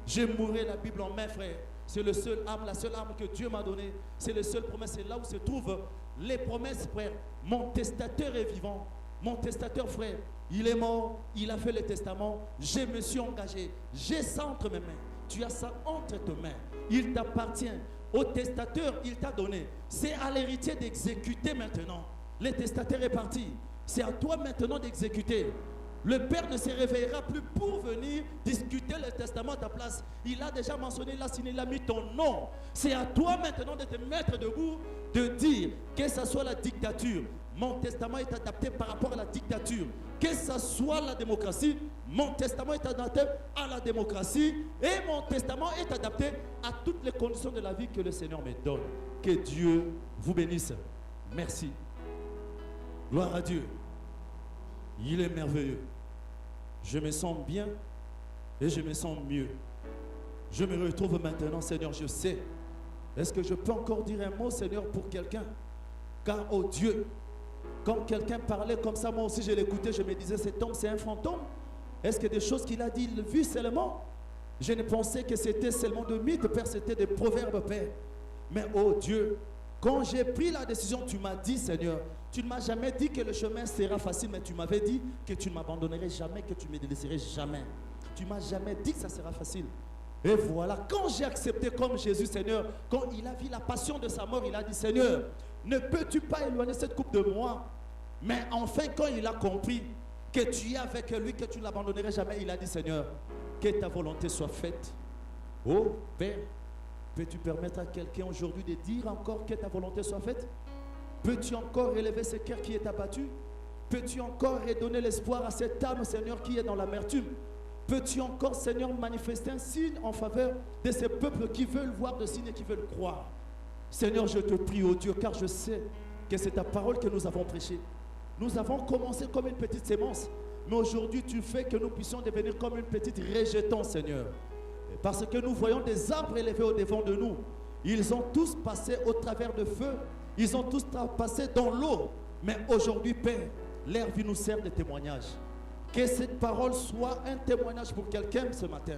Je mourrai la Bible en main, frère. C'est le seul âme, la seule âme que Dieu m'a donnée. C'est le seul promesse. C'est là où se trouvent les promesses, frère. Mon testateur est vivant. Mon testateur, frère, il est mort. Il a fait le testament. Je me suis engagé. J'ai ça entre mes mains. Tu as ça entre tes mains. Il t'appartient. Au testateur, il t'a donné. C'est à l'héritier d'exécuter maintenant. Le testateur est parti. C'est à toi maintenant d'exécuter. Le Père ne se réveillera plus pour venir discuter le testament à ta place. Il a déjà mentionné, il a signé, il a mis ton nom. C'est à toi maintenant de te mettre debout, de dire que ce soit la dictature. Mon testament est adapté par rapport à la dictature. Que ce soit la démocratie, mon testament est adapté à la démocratie. Et mon testament est adapté à toutes les conditions de la vie que le Seigneur me donne. Que Dieu vous bénisse. Merci. Gloire à Dieu. Il est merveilleux. Je me sens bien et je me sens mieux. Je me retrouve maintenant, Seigneur, je sais. Est-ce que je peux encore dire un mot, Seigneur, pour quelqu'un? Car, oh Dieu, quand quelqu'un parlait comme ça, moi aussi je l'écoutais, je me disais, cet homme, c'est un fantôme. Est-ce que des choses qu'il a dit, il l'a vu seulement? Je ne pensais que c'était seulement de mythes, Père, c'était des proverbes, Père. Mais, oh Dieu, quand j'ai pris la décision, tu m'as dit, Seigneur, tu ne m'as jamais dit que le chemin sera facile, mais tu m'avais dit que tu ne m'abandonnerais jamais, que tu ne me délaisserais jamais. Tu ne m'as jamais dit que ça sera facile. Et voilà, quand j'ai accepté comme Jésus, Seigneur, quand il a vu la passion de sa mort, il a dit, Seigneur, ne peux-tu pas éloigner cette coupe de moi? Mais enfin, quand il a compris que tu es avec lui, que tu ne l'abandonnerais jamais, il a dit, Seigneur, que ta volonté soit faite. Oh Père, peux-tu permettre à quelqu'un aujourd'hui de dire encore que ta volonté soit faite? Peux-tu encore élever ce cœur qui est abattu? Peux-tu encore redonner l'espoir à cette âme, Seigneur, qui est dans l'amertume? Peux-tu encore, Seigneur, manifester un signe en faveur de ces peuples qui veulent voir de signes et qui veulent croire? Seigneur, je te prie, oh Dieu, car je sais que c'est ta parole que nous avons prêchée. Nous avons commencé comme une petite sémence, mais aujourd'hui, tu fais que nous puissions devenir comme une petite rejeton, Seigneur. Parce que nous voyons des arbres élevés au devant de nous. Ils ont tous passé au travers de feu. Ils ont tous passé dans l'eau. Mais aujourd'hui, Père, leur vie nous sert de témoignage. Que cette parole soit un témoignage pour quelqu'un ce matin.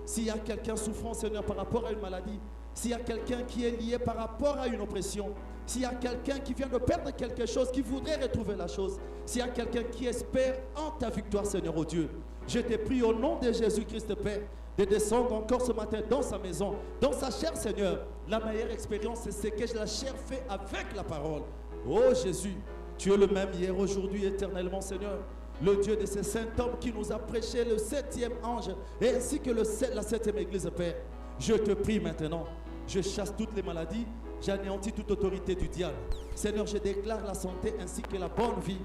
S'il y a quelqu'un souffrant, Seigneur, par rapport à une maladie, s'il y a quelqu'un qui est lié par rapport à une oppression, s'il y a quelqu'un qui vient de perdre quelque chose, qui voudrait retrouver la chose, s'il y a quelqu'un qui espère en ta victoire, Seigneur, oh Dieu, je te prie au nom de Jésus-Christ, Père, de descendre encore ce matin dans sa maison, dans sa chair, Seigneur. La meilleure expérience, c'est ce que la chair fait avec la parole. Oh Jésus, Tu es le même hier, aujourd'hui, éternellement, Seigneur. Le Dieu de ces saints hommes qui nous a prêché le 7e ange et ainsi que la 7e église, Père. Je te prie maintenant, je chasse toutes les maladies, j'anéantis toute autorité du diable. Seigneur, je déclare la santé ainsi que la bonne vie,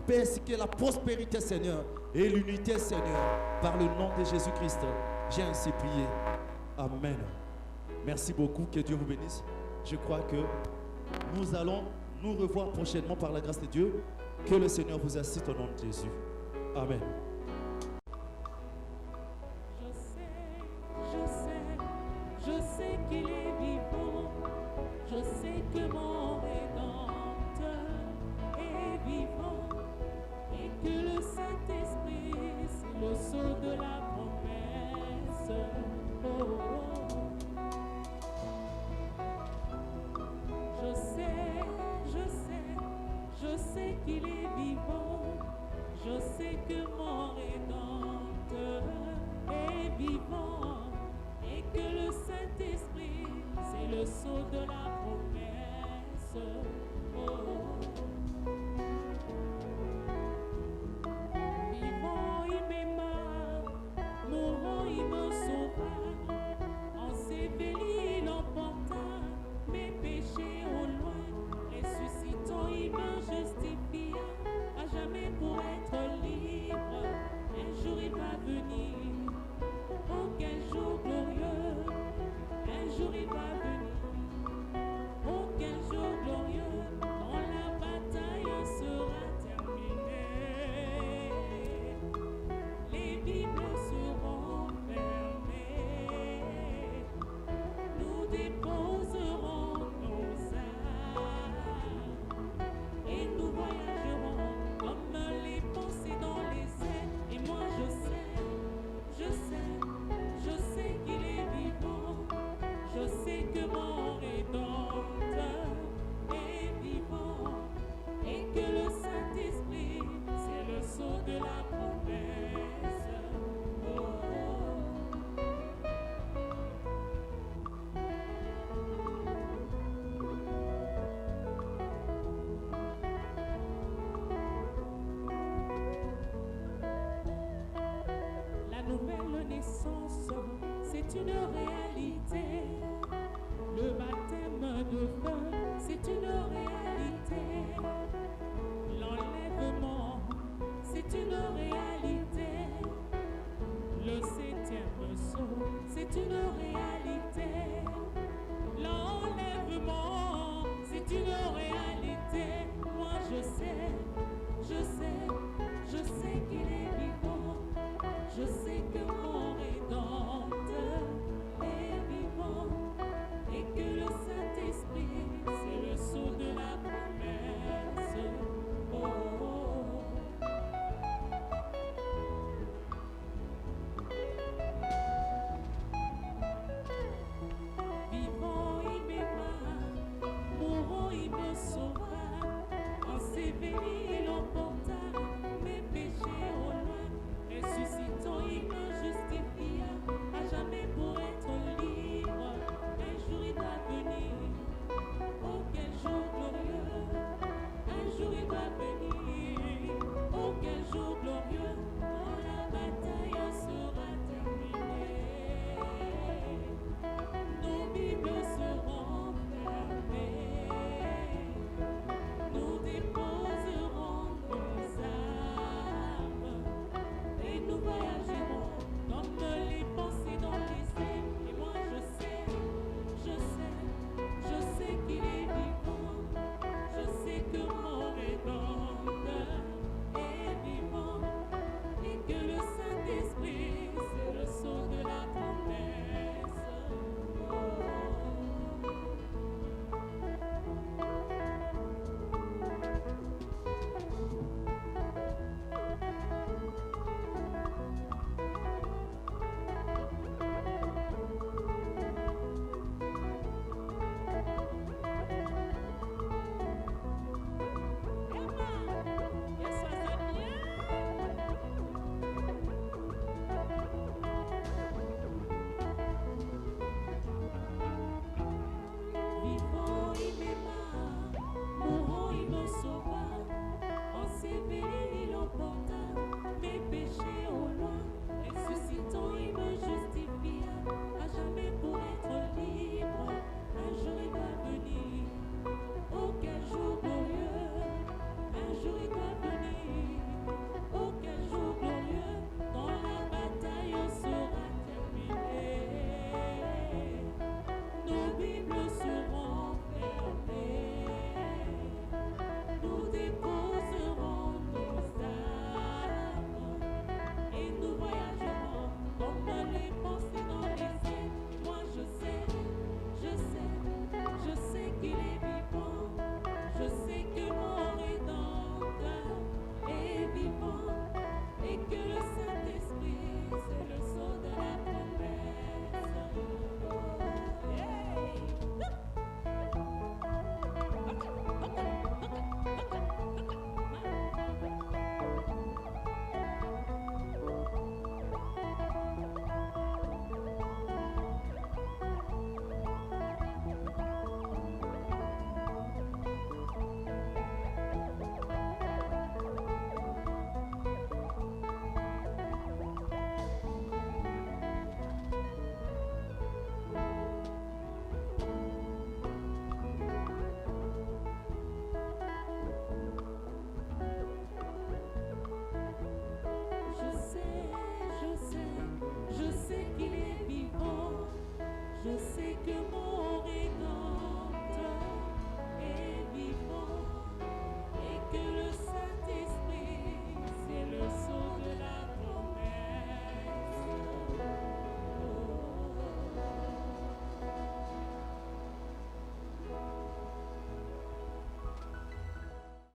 Père, ainsi que la prospérité, Seigneur, et l'unité, Seigneur, par le nom de Jésus-Christ. J'ai ainsi prié. Amen. Merci beaucoup, que Dieu vous bénisse. Je crois que nous allons nous revoir prochainement par la grâce de Dieu. Que le Seigneur vous assiste au nom de Jésus. Amen. Je sais qu'il est vivant. Je sais que mon Rédempteur est vivant. Et que le Saint-Esprit, c'est le sceau de la promesse. Oh, oh. Je sais qu'il est vivant. Je sais que mon Rédempteur est vivant. Et que le Saint-Esprit, c'est le sceau de la promesse. Oh. Vivant, il m'aima. Mourant, il me sauva. Enseveli, il emporta mes péchés au loin. Ressuscitant, il me justifia à jamais pour être libre. Un jour il va venir, oh quel jour glorieux. Un jour il va venir, oh quel jour glorieux. Quand la bataille sera terminée, les Bibles seront fermées. Nous déposerons nos âmes et nous voyagerons comme les pensées dans les airs. Et moi je sais qu'il est vivant. Je sais que mon Rédempteur est vivant. Et que le Saint-Esprit, c'est le sceau de la promesse. Oh, oh. La nouvelle naissance, c'est une réalité. Le baptême de feu, c'est une réalité. L'enlèvement, c'est une réalité. Le 7e sceau, c'est une réalité.